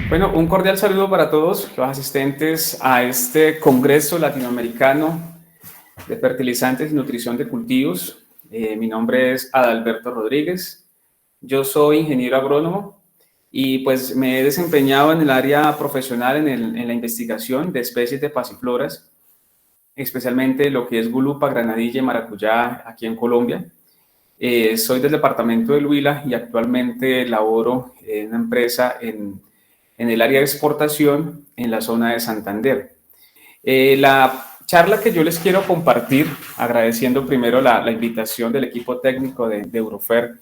Bueno, un cordial saludo para todos los asistentes a este Congreso Latinoamericano de Fertilizantes y Nutrición de Cultivos. Mi nombre es Adalberto Rodríguez. Yo soy ingeniero agrónomo y pues me he desempeñado en el área profesional en la investigación de especies de pasifloras, especialmente lo que es gulupa, granadilla y maracuyá aquí en Colombia. Soy del departamento del Huila y actualmente laboro en una empresa en el área de exportación en la zona de Santander. La charla que yo les quiero compartir, agradeciendo primero la invitación del equipo técnico de Eurofer,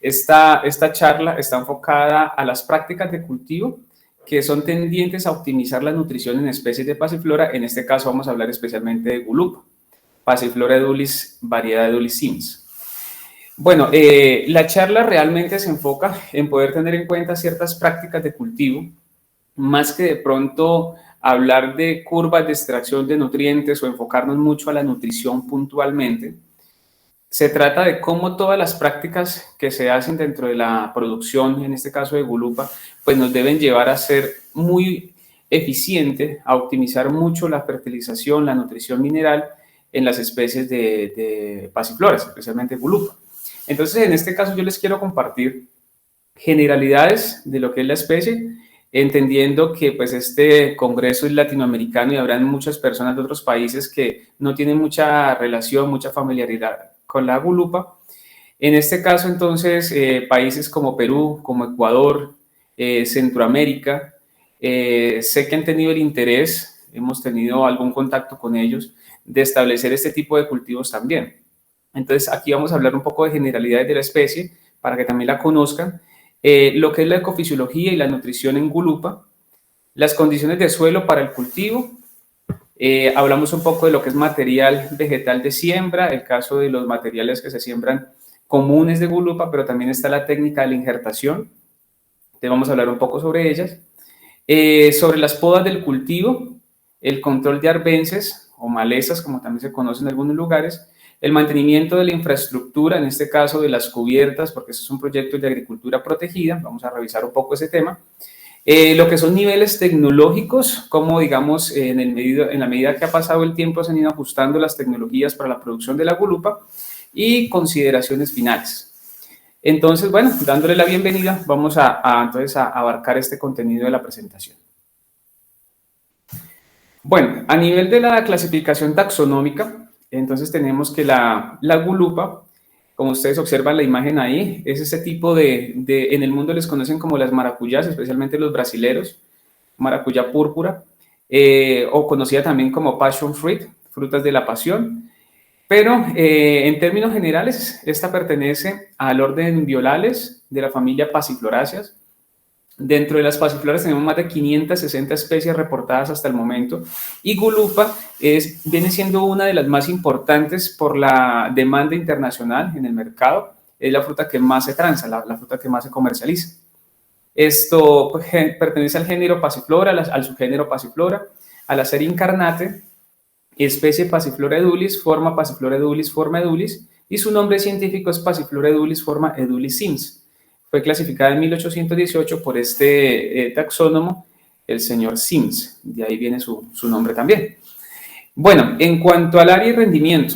esta charla está enfocada a las prácticas de cultivo que son tendientes a optimizar la nutrición en especies de pasiflora. En este caso vamos a hablar especialmente de gulupa, Pasiflora edulis, variedad edulis sims. Bueno, la charla realmente se enfoca en poder tener en cuenta ciertas prácticas de cultivo, más que de pronto hablar de curvas de extracción de nutrientes o enfocarnos mucho a la nutrición puntualmente. Se trata de cómo todas las prácticas que se hacen dentro de la producción, en este caso de gulupa, pues nos deben llevar a ser muy eficiente, a optimizar mucho la fertilización, la nutrición mineral en las especies de pasifloras, especialmente gulupa. Entonces, en este caso yo les quiero compartir generalidades de lo que es la especie, entendiendo que pues este congreso es latinoamericano y habrán muchas personas de otros países que no tienen mucha relación, mucha familiaridad con la gulupa. En este caso, entonces, países como Perú, como Ecuador, Centroamérica, sé que han tenido el interés, hemos tenido algún contacto con ellos, de establecer este tipo de cultivos también. Entonces, aquí vamos a hablar un poco de generalidades de la especie para que también la conozcan, lo que es la ecofisiología y la nutrición en gulupa, las condiciones de suelo para el cultivo, hablamos un poco de lo que es material vegetal de siembra, el caso de los materiales que se siembran comunes de gulupa, pero también está la técnica de la injertación, te vamos a hablar un poco sobre ellas, sobre las podas del cultivo, el control de arbences o malezas, como también se conoce en algunos lugares, el mantenimiento de la infraestructura, en este caso de las cubiertas, porque eso es un proyecto de agricultura protegida, vamos a revisar un poco ese tema. Lo que son niveles tecnológicos, como digamos en la medida que ha pasado el tiempo se han ido ajustando las tecnologías para la producción de la gulupa y consideraciones finales. Entonces, bueno, dándole la bienvenida, vamos entonces a abarcar este contenido de la presentación. Bueno, a nivel de la clasificación taxonómica, entonces tenemos que la gulupa, como ustedes observan la imagen ahí, es ese tipo en el mundo les conocen como las maracuyás, especialmente los brasileros, maracuyá púrpura, o conocida también como passion fruit, frutas de la pasión. Pero en términos generales, esta pertenece al orden Violales de la familia Passifloraceae. Dentro de las pasifloras tenemos más de 560 especies reportadas hasta el momento y gulupa viene siendo una de las más importantes por la demanda internacional en el mercado. Es la fruta que más se transa, la fruta que más se comercializa. Esto pues, pertenece al género Passiflora, al subgénero Passiflora, a la serie Incarnate, especie Passiflora edulis, forma Passiflora edulis, forma edulis, y su nombre científico es Passiflora edulis, forma edulis sims. Fue clasificada en 1818 por este taxónomo, el señor Sims, de ahí viene su nombre también. Bueno, en cuanto al área y rendimiento,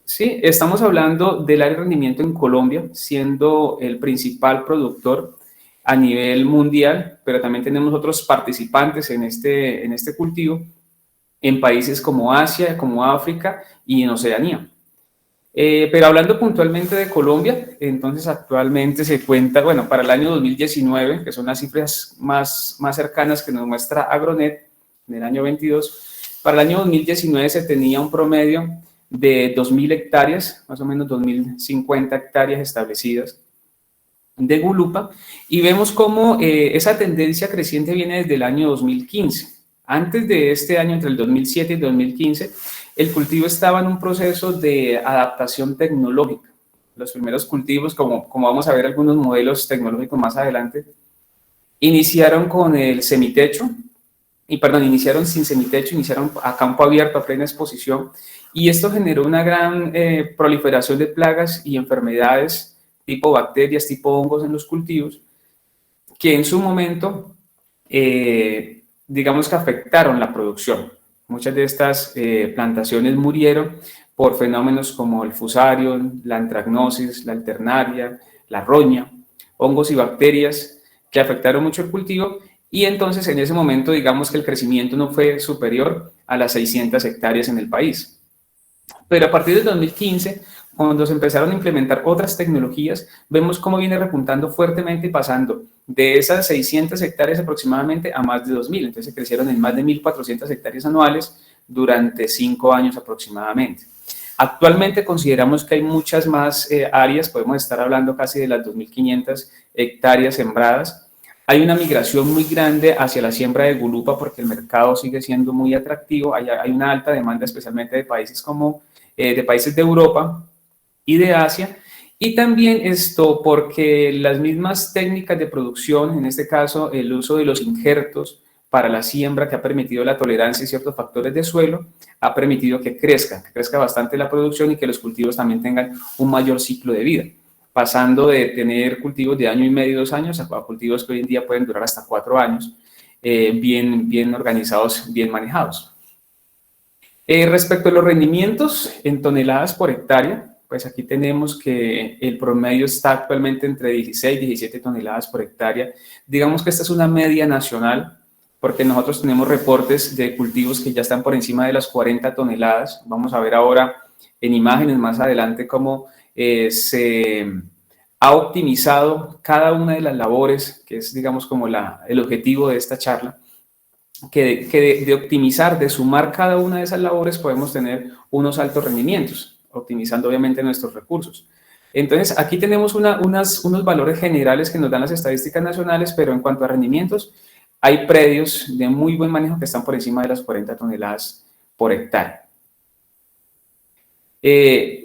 ¿sí? Estamos hablando del área de rendimiento en Colombia, siendo el principal productor a nivel mundial, pero también tenemos otros participantes en este cultivo en países como Asia, como África y en Oceanía. Pero hablando puntualmente de Colombia, entonces actualmente se cuenta, bueno, para el año 2019, que son las cifras más cercanas que nos muestra Agronet, en el año 22, para el año 2019 se tenía un promedio de 2.000 hectáreas, más o menos 2.050 hectáreas establecidas de gulupa, y vemos cómo esa tendencia creciente viene desde el año 2015. Antes de este año, entre el 2007 y 2015, el cultivo estaba en un proceso de adaptación tecnológica. Los primeros cultivos, como vamos a ver algunos modelos tecnológicos más adelante, iniciaron con el semitecho, iniciaron sin semitecho, iniciaron a campo abierto, a plena exposición, y esto generó una gran proliferación de plagas y enfermedades tipo bacterias, tipo hongos en los cultivos, que en su momento digamos que afectaron la producción. Muchas de estas plantaciones murieron por fenómenos como el fusarium, la antragnosis, la alternaria, la roña, hongos y bacterias que afectaron mucho el cultivo, y entonces en ese momento digamos que el crecimiento no fue superior a las 600 hectáreas en el país. Pero a partir del 2015, cuando se empezaron a implementar otras tecnologías, vemos cómo viene repuntando fuertemente y pasando de esas 600 hectáreas aproximadamente a más de 2.000. Entonces se crecieron en más de 1.400 hectáreas anuales durante 5 años aproximadamente. Actualmente consideramos que hay muchas más áreas, podemos estar hablando casi de las 2.500 hectáreas sembradas. Hay una migración muy grande hacia la siembra de gulupa porque el mercado sigue siendo muy atractivo. Hay una alta demanda, especialmente de países como de países de Europa y de Asia. Y también esto porque las mismas técnicas de producción, en este caso el uso de los injertos para la siembra, que ha permitido la tolerancia a ciertos factores de suelo, ha permitido que crezca bastante la producción y que los cultivos también tengan un mayor ciclo de vida, pasando de tener cultivos de año y medio, 2 años, a cultivos que hoy en día pueden durar hasta 4 años, bien organizados, bien manejados. Respecto a los rendimientos en toneladas por hectárea, pues aquí tenemos que el promedio está actualmente entre 16 y 17 toneladas por hectárea. Digamos que esta es una media nacional, porque nosotros tenemos reportes de cultivos que ya están por encima de las 40 toneladas. Vamos a ver ahora en imágenes más adelante cómo se ha optimizado cada una de las labores, que es, digamos, como el objetivo de esta charla, que de optimizar, de sumar cada una de esas labores, podemos tener unos altos rendimientos, optimizando obviamente nuestros recursos. Entonces, aquí tenemos unos valores generales que nos dan las estadísticas nacionales, pero en cuanto a rendimientos, hay predios de muy buen manejo que están por encima de las 40 toneladas por hectárea.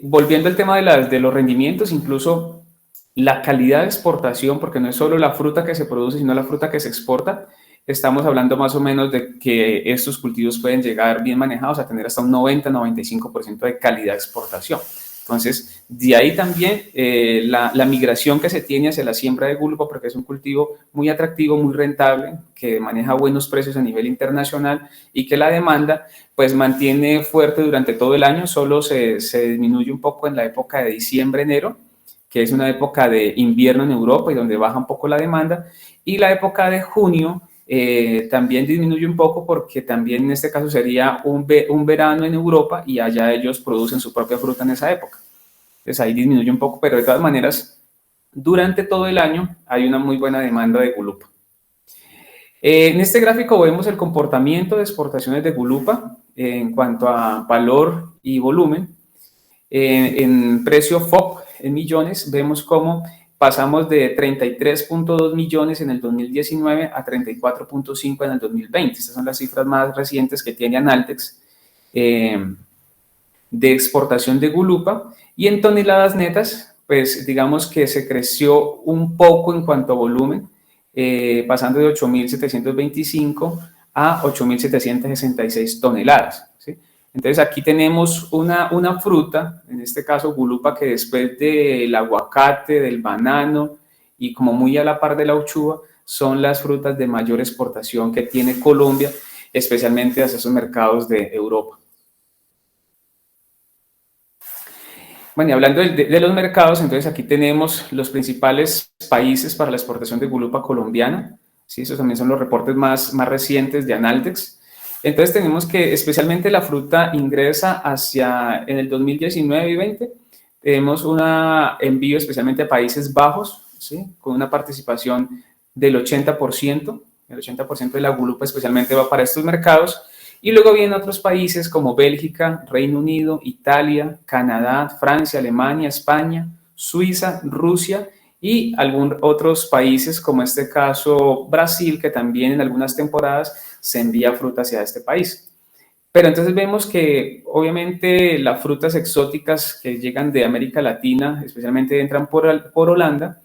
Volviendo al tema de los rendimientos, incluso la calidad de exportación, porque no es solo la fruta que se produce, sino la fruta que se exporta, estamos hablando más o menos de que estos cultivos pueden llegar bien manejados a tener hasta un 90-95% de calidad de exportación. Entonces, de ahí también la migración que se tiene hacia la siembra de gulupa, porque es un cultivo muy atractivo, muy rentable, que maneja buenos precios a nivel internacional y que la demanda pues mantiene fuerte durante todo el año, solo se disminuye un poco en la época de diciembre-enero, que es una época de invierno en Europa y donde baja un poco la demanda, y la época de junio también disminuye un poco porque también en este caso sería un verano en Europa y allá ellos producen su propia fruta en esa época. Entonces ahí disminuye un poco, pero de todas maneras, durante todo el año hay una muy buena demanda de gulupa. En este gráfico vemos el comportamiento de exportaciones de gulupa en cuanto a valor y volumen. En precio FOB en millones, vemos cómo pasamos de 33.2 millones en el 2019 a 34.5 en el 2020. Estas son las cifras más recientes que tiene Analtex de exportación de gulupa. Y en toneladas netas, pues digamos que se creció un poco en cuanto a volumen, pasando de 8.725 a 8.766 toneladas, ¿sí? Entonces aquí tenemos una fruta, en este caso gulupa, que después del aguacate, del banano y como muy a la par de la uchuva, son las frutas de mayor exportación que tiene Colombia, especialmente hacia esos mercados de Europa. Bueno, y hablando de los mercados, entonces aquí tenemos los principales países para la exportación de gulupa colombiana, ¿sí? Esos también son los reportes más recientes de Analtex. Entonces tenemos que especialmente la fruta ingresa en el 2019 y 20, tenemos un envío especialmente a Países Bajos, ¿sí? Con una participación del 80%, el 80% de la gulupa especialmente va para estos mercados, y luego vienen otros países como Bélgica, Reino Unido, Italia, Canadá, Francia, Alemania, España, Suiza, Rusia y algunos otros países como este caso Brasil, que también en algunas temporadas se envía fruta hacia este país. Pero entonces vemos que obviamente las frutas exóticas que llegan de América Latina, especialmente entran por Holanda,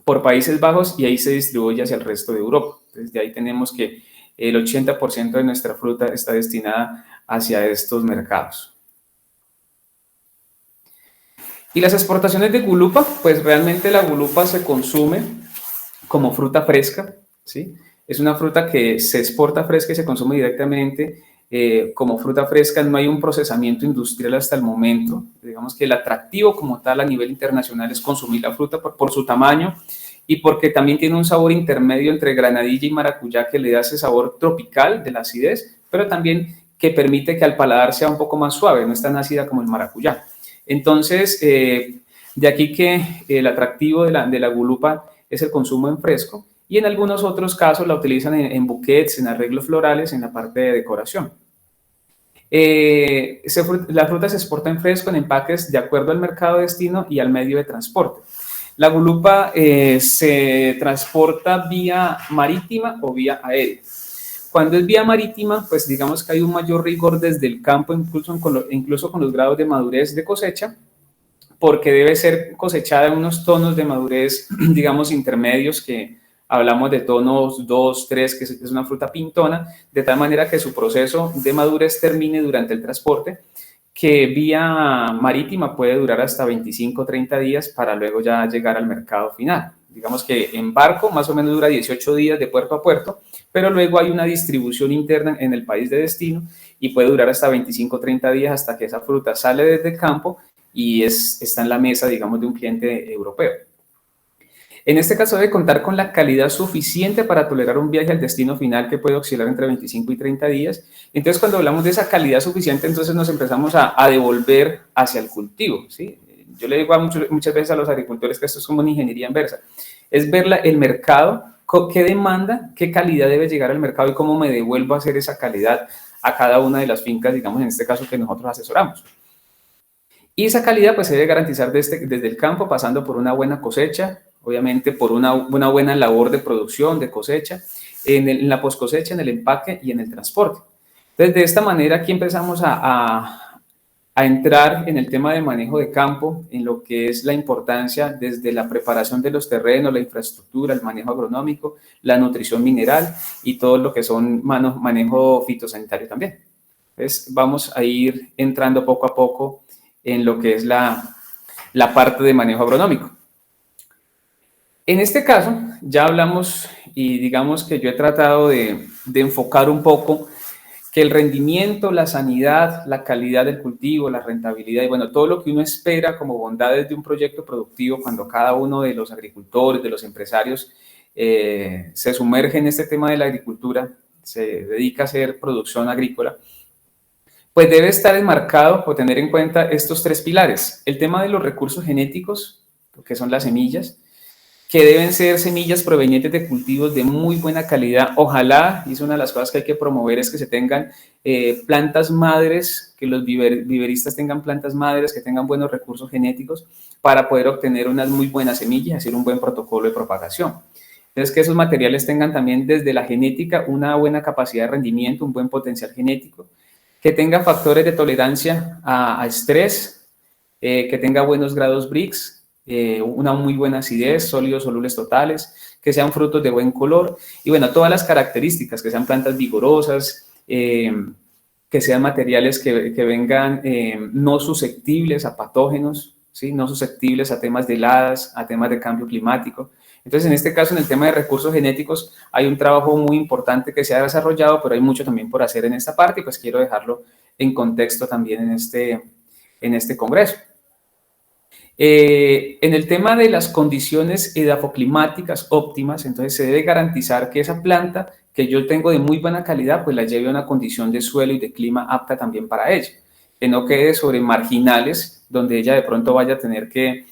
por Países Bajos y ahí se distribuye hacia el resto de Europa. Entonces de ahí tenemos que el 80% de nuestra fruta está destinada hacia estos mercados. Y las exportaciones de gulupa, pues realmente la gulupa se consume como fruta fresca, ¿sí? Es una fruta que se exporta fresca y se consume directamente. Como fruta fresca no hay un procesamiento industrial hasta el momento. Digamos que el atractivo como tal a nivel internacional es consumir la fruta por su tamaño y porque también tiene un sabor intermedio entre granadilla y maracuyá que le da ese sabor tropical de la acidez, pero también que permite que al paladar sea un poco más suave, no es tan ácida como el maracuyá. Entonces, de aquí que el atractivo de la gulupa es el consumo en fresco y en algunos otros casos la utilizan en buquets, en arreglos florales, en la parte de decoración. La fruta se exporta en fresco en empaques de acuerdo al mercado de destino y al medio de transporte. La gulupa se transporta vía marítima o vía aérea. Cuando es vía marítima, pues digamos que hay un mayor rigor desde el campo, incluso con los grados de madurez de cosecha, porque debe ser cosechada en unos tonos de madurez, digamos, intermedios, que hablamos de tonos 2, 3, que es una fruta pintona, de tal manera que su proceso de madurez termine durante el transporte, que vía marítima puede durar hasta 25 o 30 días para luego ya llegar al mercado final. Digamos que en barco más o menos dura 18 días de puerto a puerto, pero luego hay una distribución interna en el país de destino y puede durar hasta 25 o 30 días hasta que esa fruta sale desde el campo y está en la mesa, digamos, de un cliente europeo. En este caso debe contar con la calidad suficiente para tolerar un viaje al destino final que puede oscilar entre 25 y 30 días. Entonces, cuando hablamos de esa calidad suficiente, entonces nos empezamos a devolver hacia el cultivo, ¿sí? Yo le digo muchas veces a los agricultores que esto es como una ingeniería inversa. Es ver el mercado, qué demanda, qué calidad debe llegar al mercado y cómo me devuelvo a hacer esa calidad a cada una de las fincas, digamos, en este caso que nosotros asesoramos. Y esa calidad pues se debe garantizar desde el campo, pasando por una buena cosecha, obviamente por una buena labor de producción, de cosecha, en la poscosecha, en el empaque y en el transporte. Entonces, de esta manera aquí empezamos a entrar en el tema de manejo de campo, en lo que es la importancia desde la preparación de los terrenos, la infraestructura, el manejo agronómico, la nutrición mineral y todo lo que son manejo fitosanitario también. Entonces, vamos a ir entrando poco a poco en lo que es la parte de manejo agronómico. En este caso, ya hablamos y digamos que yo he tratado de enfocar un poco que el rendimiento, la sanidad, la calidad del cultivo, la rentabilidad y bueno, todo lo que uno espera como bondades de un proyecto productivo cuando cada uno de los agricultores, de los empresarios se sumerge en este tema de la agricultura, se dedica a hacer producción agrícola, pues debe estar enmarcado o tener en cuenta estos tres pilares. El tema de los recursos genéticos, que son las semillas, que deben ser semillas provenientes de cultivos de muy buena calidad. Ojalá, y es una de las cosas que hay que promover, es que se tengan plantas madres, que los viveristas tengan plantas madres, que tengan buenos recursos genéticos para poder obtener unas muy buenas semillas y hacer un buen protocolo de propagación. Entonces, que esos materiales tengan también desde la genética una buena capacidad de rendimiento, un buen potencial genético, que tenga factores de tolerancia a estrés, que tenga buenos grados Brix, una muy buena acidez, sólidos solubles totales, que sean frutos de buen color y bueno, todas las características, que sean plantas vigorosas, que sean materiales que vengan no susceptibles a patógenos, ¿sí? No susceptibles a temas de heladas, a temas de cambio climático. Entonces, en este caso, en el tema de recursos genéticos, hay un trabajo muy importante que se ha desarrollado, pero hay mucho también por hacer en esta parte y pues quiero dejarlo en contexto también en este congreso. En el tema de las condiciones edafoclimáticas óptimas, entonces se debe garantizar que esa planta que yo tengo de muy buena calidad, pues la lleve a una condición de suelo y de clima apta también para ella, que no quede sobre marginales donde ella de pronto vaya a tener que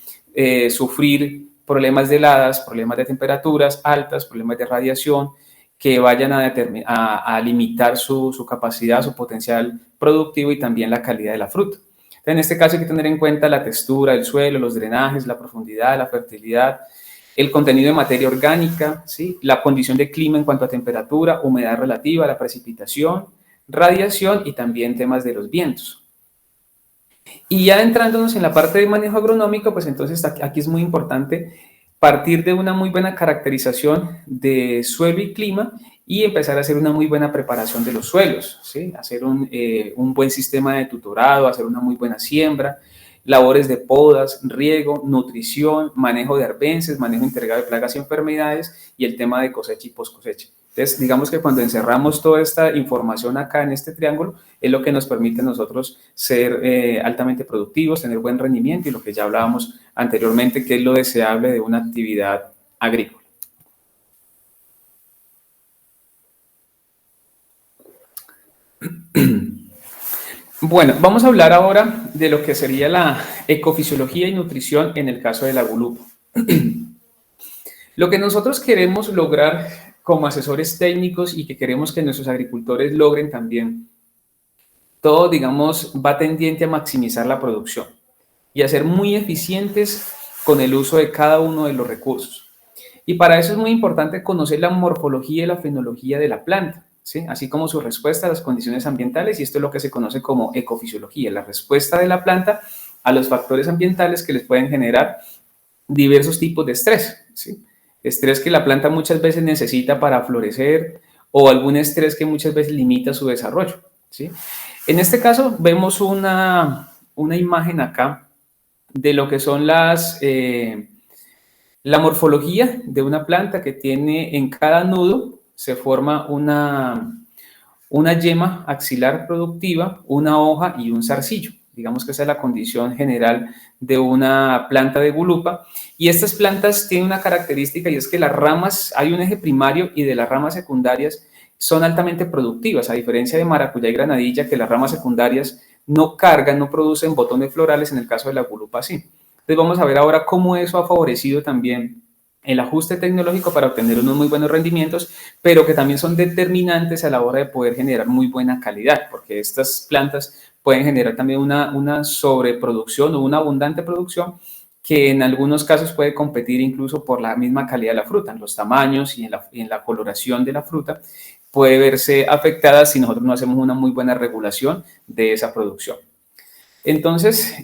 sufrir problemas de heladas, problemas de temperaturas altas, problemas de radiación, que vayan a limitar su capacidad, su potencial productivo y también la calidad de la fruta. En este caso hay que tener en cuenta la textura del suelo, los drenajes, la profundidad, la fertilidad, el contenido de materia orgánica, ¿sí? La condición de clima en cuanto a temperatura, humedad relativa, la precipitación, radiación y también temas de los vientos. Y ya entrándonos en la parte de manejo agronómico, pues entonces aquí es muy importante partir de una muy buena caracterización de suelo y clima y empezar a hacer una muy buena preparación de los suelos, ¿sí? Hacer un buen sistema de tutorado, hacer una muy buena siembra, labores de podas, riego, nutrición, manejo de arbences, manejo integrado de plagas y enfermedades y el tema de cosecha y post cosecha. Entonces, digamos que cuando encerramos toda esta información acá en este triángulo, es lo que nos permite a nosotros ser altamente productivos, tener buen rendimiento y lo que ya hablábamos anteriormente, que es lo deseable de una actividad agrícola. Bueno, vamos a hablar ahora de lo que sería la ecofisiología y nutrición en el caso de la gulupa. Lo que nosotros queremos lograr como asesores técnicos y que queremos que nuestros agricultores logren también, todo, digamos, va tendiente a maximizar la producción y a ser muy eficientes con el uso de cada uno de los recursos. Y para eso es muy importante conocer la morfología y la fenología de la planta, ¿sí? Así como su respuesta a las condiciones ambientales, y esto es lo que se conoce como ecofisiología, la respuesta de la planta a los factores ambientales que les pueden generar diversos tipos de estrés, ¿sí? Estrés que la planta muchas veces necesita para florecer o algún estrés que muchas veces limita su desarrollo, ¿sí? En este caso vemos una imagen acá de lo que son la morfología de una planta que tiene en cada nudo, se forma una yema axilar productiva, una hoja y un zarcillo. Digamos que esa es la condición general de una planta de gulupa. Y estas plantas tienen una característica y es que las ramas, hay un eje primario y de las ramas secundarias son altamente productivas, a diferencia de maracuyá y granadilla, que las ramas secundarias no cargan, no producen botones florales, en el caso de la gulupa sí. Entonces vamos a ver ahora cómo eso ha favorecido también el ajuste tecnológico para obtener unos muy buenos rendimientos, pero que también son determinantes a la hora de poder generar muy buena calidad, porque estas plantas pueden generar también una sobreproducción o una abundante producción que en algunos casos puede competir incluso por la misma calidad de la fruta, en los tamaños y en la coloración de la fruta, puede verse afectada si nosotros no hacemos una muy buena regulación de esa producción. Entonces,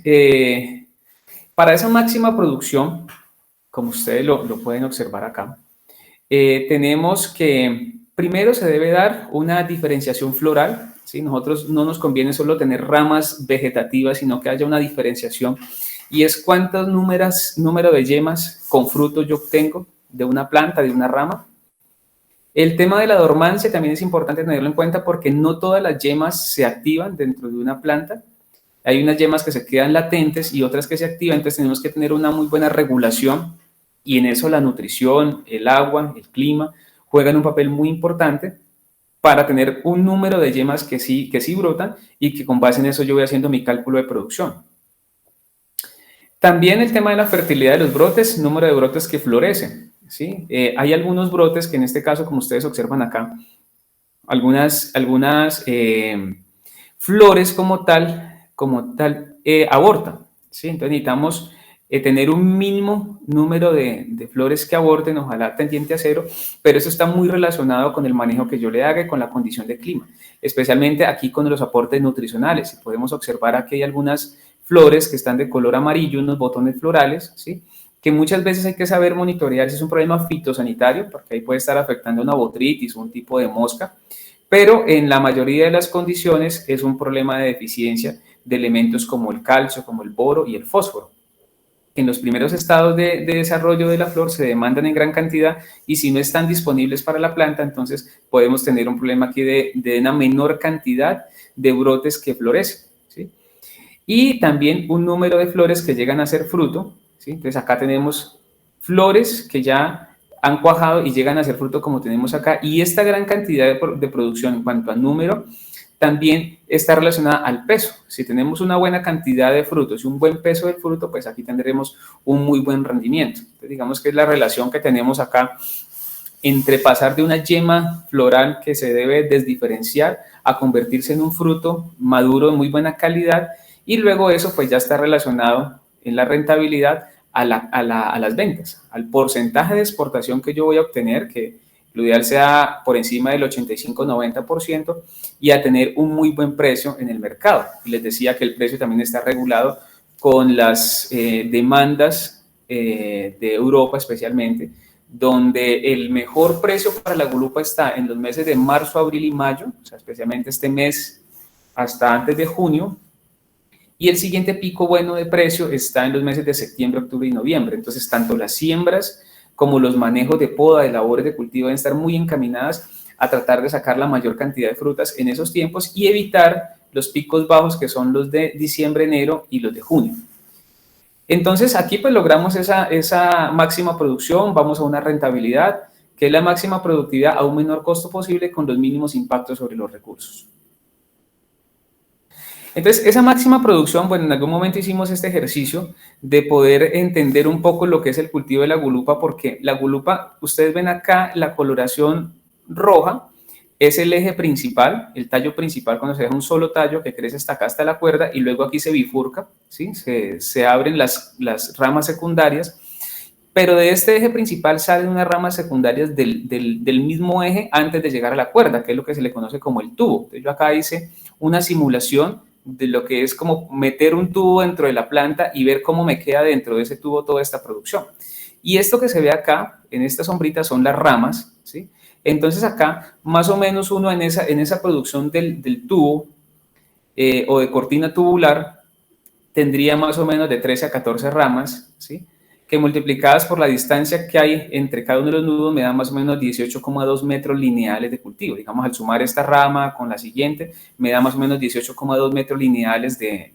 para esa máxima producción, como ustedes lo pueden observar acá, tenemos que primero se debe dar una diferenciación floral, ¿sí? Nosotros no nos conviene solo tener ramas vegetativas, sino que haya una diferenciación, y es cuántos número de yemas con frutos yo obtengo de una planta, de una rama. El tema de la dormancia también es importante tenerlo en cuenta porque no todas las yemas se activan dentro de una planta. Hay unas yemas que se quedan latentes y otras que se activan, entonces tenemos que tener una muy buena regulación y en eso la nutrición, el agua, el clima juegan un papel muy importante para tener un número de yemas que sí brotan y que con base en eso yo voy haciendo mi cálculo de producción. También el tema de la fertilidad de los brotes, número de brotes que florecen, ¿sí? Hay algunos brotes que en este caso, como ustedes observan acá, algunas flores como tal abortan, ¿sí? Entonces necesitamos tener un mínimo número de flores que aborten, ojalá tendiente a cero, pero eso está muy relacionado con el manejo que yo le haga y con la condición de clima, especialmente aquí con los aportes nutricionales. Podemos observar aquí hay algunas flores que están de color amarillo, unos botones florales, ¿sí? Que muchas veces hay que saber monitorear si es un problema fitosanitario, porque ahí puede estar afectando una botritis o un tipo de mosca, pero en la mayoría de las condiciones es un problema de deficiencia de elementos como el calcio, como el boro y el fósforo. En los primeros estados de desarrollo de la flor se demandan en gran cantidad y si no están disponibles para la planta, entonces podemos tener un problema aquí de una menor cantidad de brotes que florecen, ¿sí? Y también un número de flores que llegan a ser fruto, ¿sí? Entonces acá tenemos flores que ya han cuajado y llegan a ser fruto como tenemos acá, y esta gran cantidad de producción en cuanto al número también está relacionada al peso. Si tenemos una buena cantidad de frutos y un buen peso del fruto, pues aquí tendremos un muy buen rendimiento. Entonces, digamos que es la relación que tenemos acá entre pasar de una yema floral que se debe desdiferenciar a convertirse en un fruto maduro de muy buena calidad, y luego eso pues ya está relacionado en la rentabilidad a las ventas, al porcentaje de exportación que yo voy a obtener, que lo ideal sea por encima del 85-90%, y a tener un muy buen precio en el mercado. Y les decía que el precio también está regulado con las demandas de Europa especialmente, donde el mejor precio para la gulupa está en los meses de marzo, abril y mayo, o sea, especialmente este mes hasta antes de junio, y el siguiente pico bueno de precio está en los meses de septiembre, octubre y noviembre. Entonces, tanto las siembras como los manejos de poda, de labores de cultivo deben estar muy encaminadas a tratar de sacar la mayor cantidad de frutas en esos tiempos y evitar los picos bajos que son los de diciembre, enero y los de junio. Entonces aquí pues logramos esa máxima producción, vamos a una rentabilidad, que es la máxima productividad a un menor costo posible con los mínimos impactos sobre los recursos. Entonces, esa máxima producción, bueno, en algún momento hicimos este ejercicio de poder entender un poco lo que es el cultivo de la gulupa, porque la gulupa, ustedes ven acá la coloración roja, es el eje principal, el tallo principal cuando se deja un solo tallo que crece hasta acá, hasta la cuerda, y luego aquí se bifurca, ¿sí? Se abren las ramas secundarias, pero de este eje principal salen unas ramas secundarias del mismo eje antes de llegar a la cuerda, que es lo que se le conoce como el tubo. Entonces yo acá hice una simulación de lo que es como meter un tubo dentro de la planta y ver cómo me queda dentro de ese tubo toda esta producción. Y esto que se ve acá, en esta sombrita, son las ramas, ¿sí? Entonces acá, más o menos uno en esa producción del tubo o de cortina tubular, tendría más o menos de 13 a 14 ramas, ¿sí? Que multiplicadas por la distancia que hay entre cada uno de los nudos me da más o menos 18,2 metros lineales de cultivo. Digamos, al sumar esta rama con la siguiente, me da más o menos 18,2 metros lineales de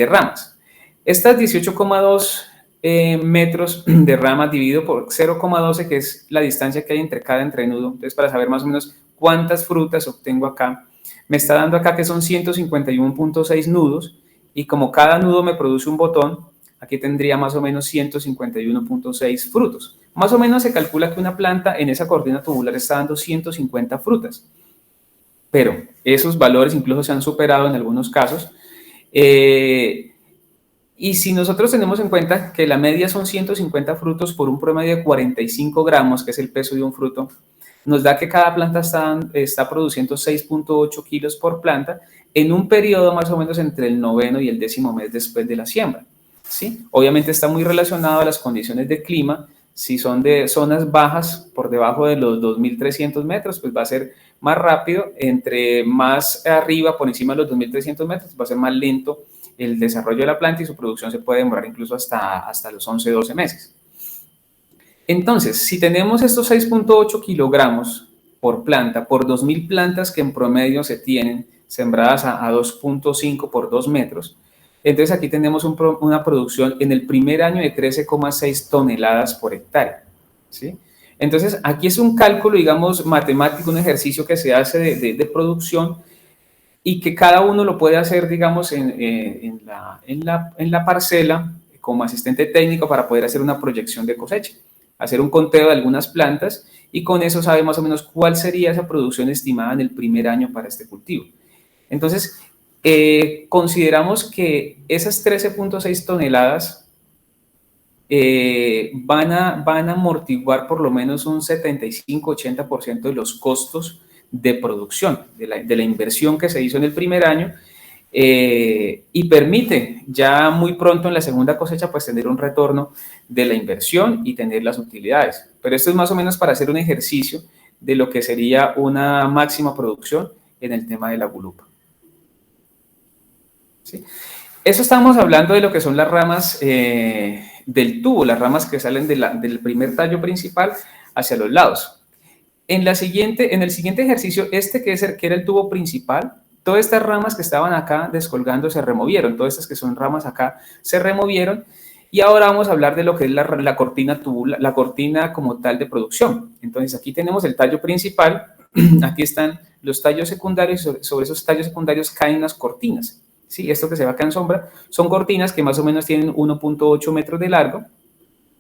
ramas. Estas 18,2 metros de ramas dividido por 0,12, que es la distancia que hay entre cada entrenudo. Entonces, para saber más o menos cuántas frutas obtengo acá, me está dando acá que son 151,6 nudos, y como cada nudo me produce un botón, aquí tendría más o menos 151,6 frutos. Más o menos se calcula que una planta en esa cortina tubular está dando 150 frutas, pero esos valores incluso se han superado en algunos casos. Y si nosotros tenemos en cuenta que la media son 150 frutos por un promedio de 45 gramos, que es el peso de un fruto, nos da que cada planta está produciendo 6,8 kilos por planta en un periodo más o menos entre el 9º y el 10º mes después de la siembra, ¿sí? Obviamente está muy relacionado a las condiciones de clima. Si son de zonas bajas, por debajo de los 2.300 metros, pues va a ser más rápido. Entre más arriba, por encima de los 2.300 metros, va a ser más lento el desarrollo de la planta y su producción se puede demorar incluso hasta los 11-12 meses. Entonces, si tenemos estos 6,8 kilogramos por planta, por 2.000 plantas que en promedio se tienen sembradas a 2,5 por 2 metros, entonces aquí tenemos una producción en el primer año de 13,6 toneladas por hectárea, ¿sí? Entonces, aquí es un cálculo, digamos, matemático, un ejercicio que se hace de producción y que cada uno lo puede hacer, digamos, en la parcela como asistente técnico para poder hacer una proyección de cosecha, hacer un conteo de algunas plantas y con eso sabe más o menos cuál sería esa producción estimada en el primer año para este cultivo. Entonces, consideramos que esas 13,6 toneladas van a amortiguar por lo menos un 75-80% de los costos de producción, de la inversión que se hizo en el primer año, y permite ya muy pronto en la segunda cosecha pues tener un retorno de la inversión y tener las utilidades. Pero esto es más o menos para hacer un ejercicio de lo que sería una máxima producción en el tema de la gulupa. ¿Sí? Eso estamos hablando de lo que son las ramas del tubo, las ramas que salen del primer tallo principal hacia los lados. En el siguiente ejercicio, que era el tubo principal, todas estas ramas que estaban acá descolgando se removieron, todas estas que son ramas acá se removieron, y ahora vamos a hablar de lo que es la cortina tubular, la cortina como tal de producción. Entonces aquí tenemos el tallo principal, aquí están los tallos secundarios, sobre esos tallos secundarios caen unas cortinas. Sí, esto que se ve acá en sombra son cortinas que más o menos tienen 1,8 metros de largo,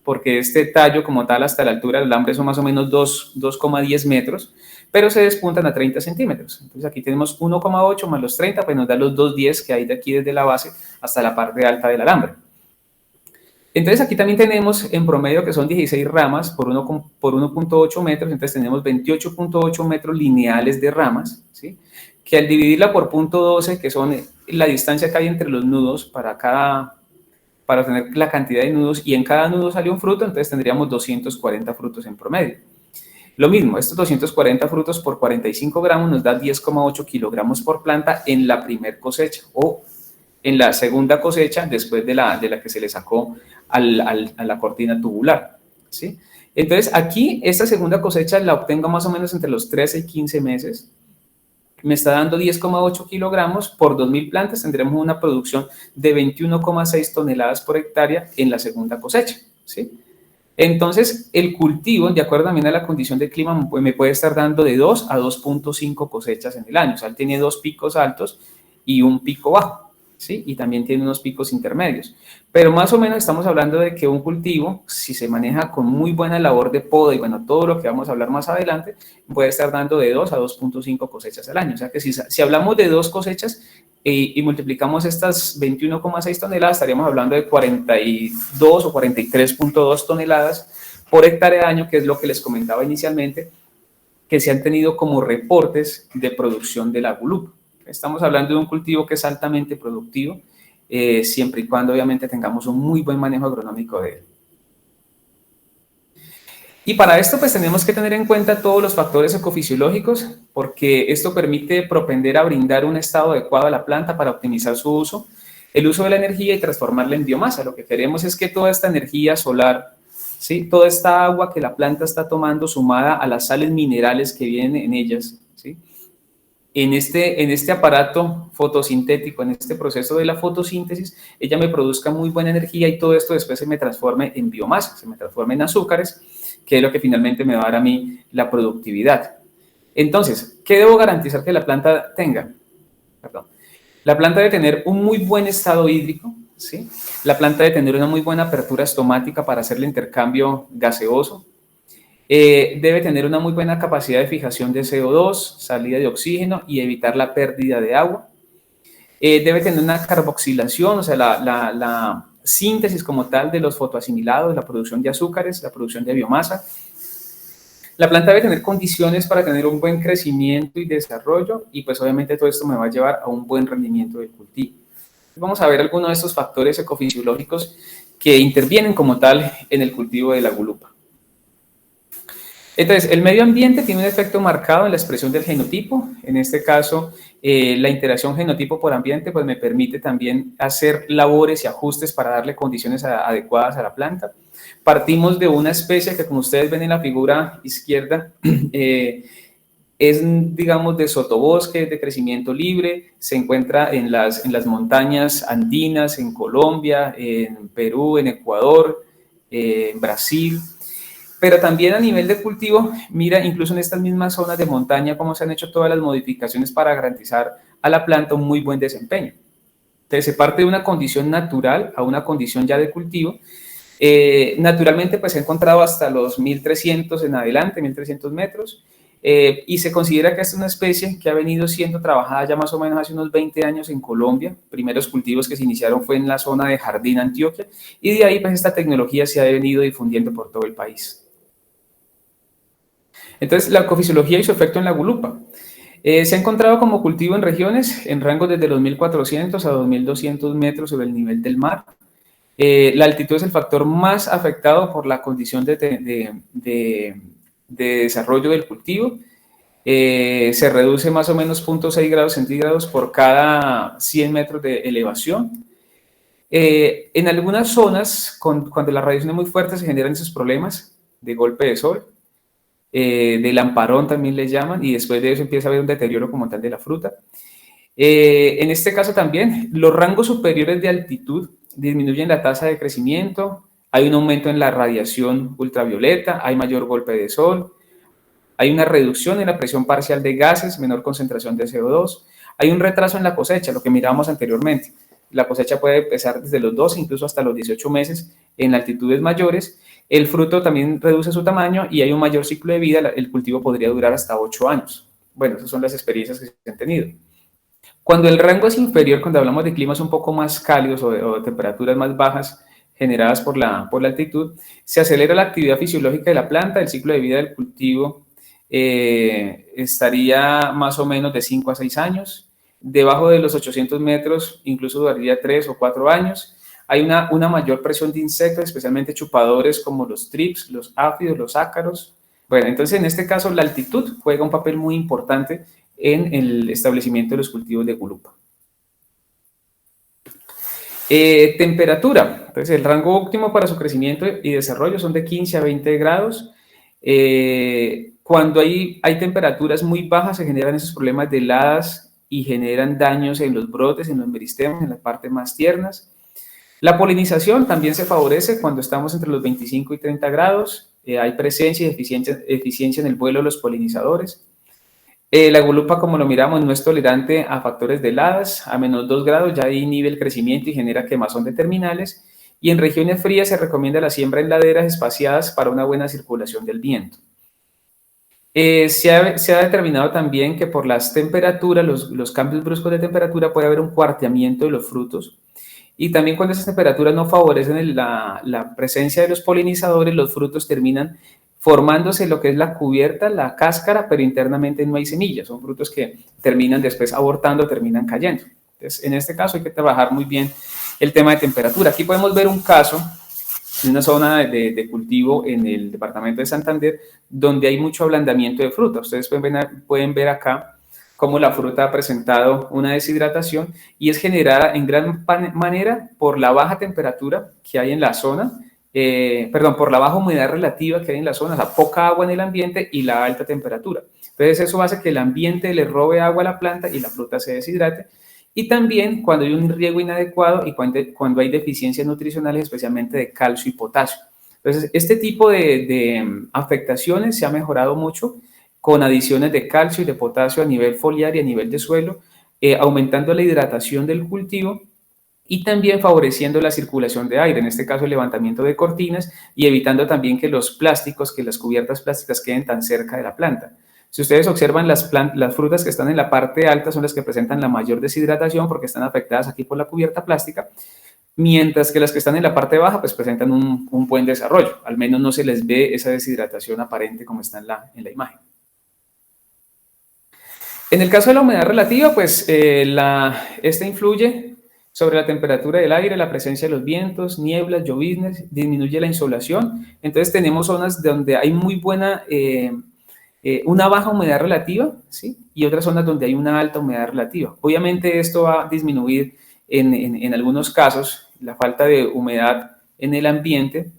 porque este tallo como tal hasta la altura del alambre son más o menos 2,10 metros, pero se despuntan a 30 centímetros. Entonces aquí tenemos 1,8 más los 30, pues nos da los 2,10 que hay de aquí desde la base hasta la parte alta del alambre. Entonces aquí también tenemos en promedio que son 16 ramas por 1,8 metros, entonces tenemos 28,8 metros lineales de ramas, ¿sí? Que al dividirla por 0,12, que son la distancia que hay entre los nudos para tener la cantidad de nudos, y en cada nudo sale un fruto, entonces tendríamos 240 frutos en promedio. Lo mismo, estos 240 frutos por 45 gramos nos da 10,8 kilogramos por planta en la primer cosecha o en la segunda cosecha después de la que se le sacó a la cortina tubular, ¿sí? Entonces, aquí, esta segunda cosecha la obtengo más o menos entre los 13 y 15 meses. Me está dando 10,8 kilogramos por 2.000 plantas. Tendremos una producción de 21,6 toneladas por hectárea en la segunda cosecha, ¿sí? Entonces, el cultivo, de acuerdo también a la condición del clima, pues me puede estar dando de 2 a 2,5 cosechas en el año. O sea, él tiene 2 picos altos y un pico bajo, ¿sí? Y también tiene unos picos intermedios. Pero más o menos estamos hablando de que un cultivo, si se maneja con muy buena labor de poda y bueno, todo lo que vamos a hablar más adelante, puede estar dando de 2 a 2,5 cosechas al año. O sea que si hablamos de 2 cosechas, y multiplicamos estas 21,6 toneladas, estaríamos hablando de 42 o 43,2 toneladas por hectárea año, que es lo que les comentaba inicialmente, que se han tenido como reportes de producción de la gulupa. Estamos hablando de un cultivo que es altamente productivo, siempre y cuando obviamente tengamos un muy buen manejo agronómico de él. Y para esto pues tenemos que tener en cuenta todos los factores ecofisiológicos, porque esto permite propender a brindar un estado adecuado a la planta para optimizar su uso, el uso de la energía y transformarla en biomasa. Lo que queremos es que toda esta energía solar, ¿sí? Toda esta agua que la planta está tomando sumada a las sales minerales que vienen en ellas, ¿sí? En este aparato fotosintético, en este proceso de la fotosíntesis, ella me produzca muy buena energía y todo esto después se me transforme en biomasa, se me transforme en azúcares, que es lo que finalmente me va a dar a mí la productividad. Entonces, ¿qué debo garantizar que la planta tenga? Perdón. La planta debe tener un muy buen estado hídrico, ¿sí? La planta debe tener una muy buena apertura estomática para hacer el intercambio gaseoso. Debe tener una muy buena capacidad de fijación de CO2, salida de oxígeno y evitar la pérdida de agua. Debe tener una carboxilación, o sea, la síntesis como tal de los fotoasimilados, la producción de azúcares, la producción de biomasa. La planta debe tener condiciones para tener un buen crecimiento y desarrollo y pues obviamente todo esto me va a llevar a un buen rendimiento del cultivo. Vamos a ver algunos de estos factores ecofisiológicos que intervienen como tal en el cultivo de la gulupa. Entonces, el medio ambiente tiene un efecto marcado en la expresión del genotipo. En este caso, la interacción genotipo por ambiente pues me permite también hacer labores y ajustes para darle condiciones adecuadas a la planta. Partimos de una especie que, como ustedes ven en la figura izquierda, es, digamos, de sotobosque, de crecimiento libre, se encuentra en las montañas andinas, en Colombia, en Perú, en Ecuador, en Brasil. Pero también a nivel de cultivo, mira, incluso en estas mismas zonas de montaña, cómo se han hecho todas las modificaciones para garantizar a la planta un muy buen desempeño. Entonces, se parte de una condición natural a una condición ya de cultivo. Naturalmente, pues se ha encontrado hasta los 1.300 en adelante, 1.300 metros, y se considera que es una especie que ha venido siendo trabajada ya más o menos hace unos 20 años en Colombia. Primeros cultivos que se iniciaron fue en la zona de Jardín, Antioquia, y de ahí pues esta tecnología se ha venido difundiendo por todo el país. Entonces, la ecofisiología y su efecto en la gulupa. Se ha encontrado como cultivo en regiones en rangos desde los 1.400 a 2.200 metros sobre el nivel del mar. La altitud es el factor más afectado por la condición de desarrollo del cultivo. Se reduce más o menos 0,6 grados centígrados por cada 100 metros de elevación. En algunas zonas, cuando la radiación es muy fuerte, se generan esos problemas de golpe de sol. De lamparón también les llaman, y después de eso empieza a haber un deterioro como tal de la fruta. En este caso también, los rangos superiores de altitud disminuyen la tasa de crecimiento, hay un aumento en la radiación ultravioleta, hay mayor golpe de sol, hay una reducción en la presión parcial de gases, menor concentración de CO2, hay un retraso en la cosecha, lo que mirábamos anteriormente. La cosecha puede empezar desde los 12, incluso hasta los 18 meses en altitudes mayores. El fruto también reduce su tamaño y hay un mayor ciclo de vida. El cultivo podría durar hasta 8 años. Bueno, esas son las experiencias que se han tenido. Cuando el rango es inferior, cuando hablamos de climas un poco más cálidos o de temperaturas más bajas generadas por la altitud, se acelera la actividad fisiológica de la planta, el ciclo de vida del cultivo estaría más o menos de 5 a 6 años. Debajo de los 800 metros incluso duraría 3 o 4 años. Hay una mayor presión de insectos, especialmente chupadores como los trips, los áfidos, los ácaros. Bueno, entonces en este caso la altitud juega un papel muy importante en el establecimiento de los cultivos de gulupa. Temperatura. Entonces, el rango óptimo para su crecimiento y desarrollo son de 15 a 20 grados. Cuando hay temperaturas muy bajas, se generan esos problemas de heladas y generan daños en los brotes, en los meristemas, en las partes más tiernas. La polinización también se favorece cuando estamos entre los 25 y 30 grados. Hay presencia y eficiencia en el vuelo de los polinizadores. La gulupa, como lo miramos, no es tolerante a factores de heladas. A menos 2 grados ya inhibe el crecimiento y genera quemazón de terminales. Y en regiones frías se recomienda la siembra en laderas espaciadas para una buena circulación del viento. Se ha determinado también que por las temperaturas, los cambios bruscos de temperatura, puede haber un cuarteamiento de los frutos. Y también cuando esas temperaturas no favorecen la presencia de los polinizadores, los frutos terminan formándose lo que es la cubierta, la cáscara, pero internamente no hay semillas. Son frutos que terminan después abortando, terminan cayendo. Entonces, en este caso hay que trabajar muy bien el tema de temperatura. Aquí podemos ver un caso de una zona de cultivo en el departamento de Santander donde hay mucho ablandamiento de fruta. Ustedes pueden ver acá cómo la fruta ha presentado una deshidratación y es generada en gran manera por la baja temperatura que hay en la zona, por la baja humedad relativa que hay en la zona, o sea, poca agua en el ambiente y la alta temperatura. Entonces eso hace que el ambiente le robe agua a la planta y la fruta se deshidrate. Y también cuando hay un riego inadecuado y cuando hay deficiencias nutricionales, especialmente de calcio y potasio. Entonces, este tipo de afectaciones se ha mejorado mucho con adiciones de calcio y de potasio a nivel foliar y a nivel de suelo, aumentando la hidratación del cultivo y también favoreciendo la circulación de aire, en este caso el levantamiento de cortinas y evitando también que los plásticos, que las cubiertas plásticas queden tan cerca de la planta. Si ustedes observan, las frutas que están en la parte alta son las que presentan la mayor deshidratación porque están afectadas aquí por la cubierta plástica, mientras que las que están en la parte baja pues presentan un buen desarrollo, al menos no se les ve esa deshidratación aparente como está en la imagen. En el caso de la humedad relativa, pues esta influye sobre la temperatura del aire, la presencia de los vientos, nieblas, lloviznas, disminuye la insolación. Entonces tenemos zonas donde hay muy buena, una baja humedad relativa, ¿sí? Y otras zonas donde hay una alta humedad relativa. Obviamente esto va a disminuir en algunos casos la falta de humedad en el ambiente,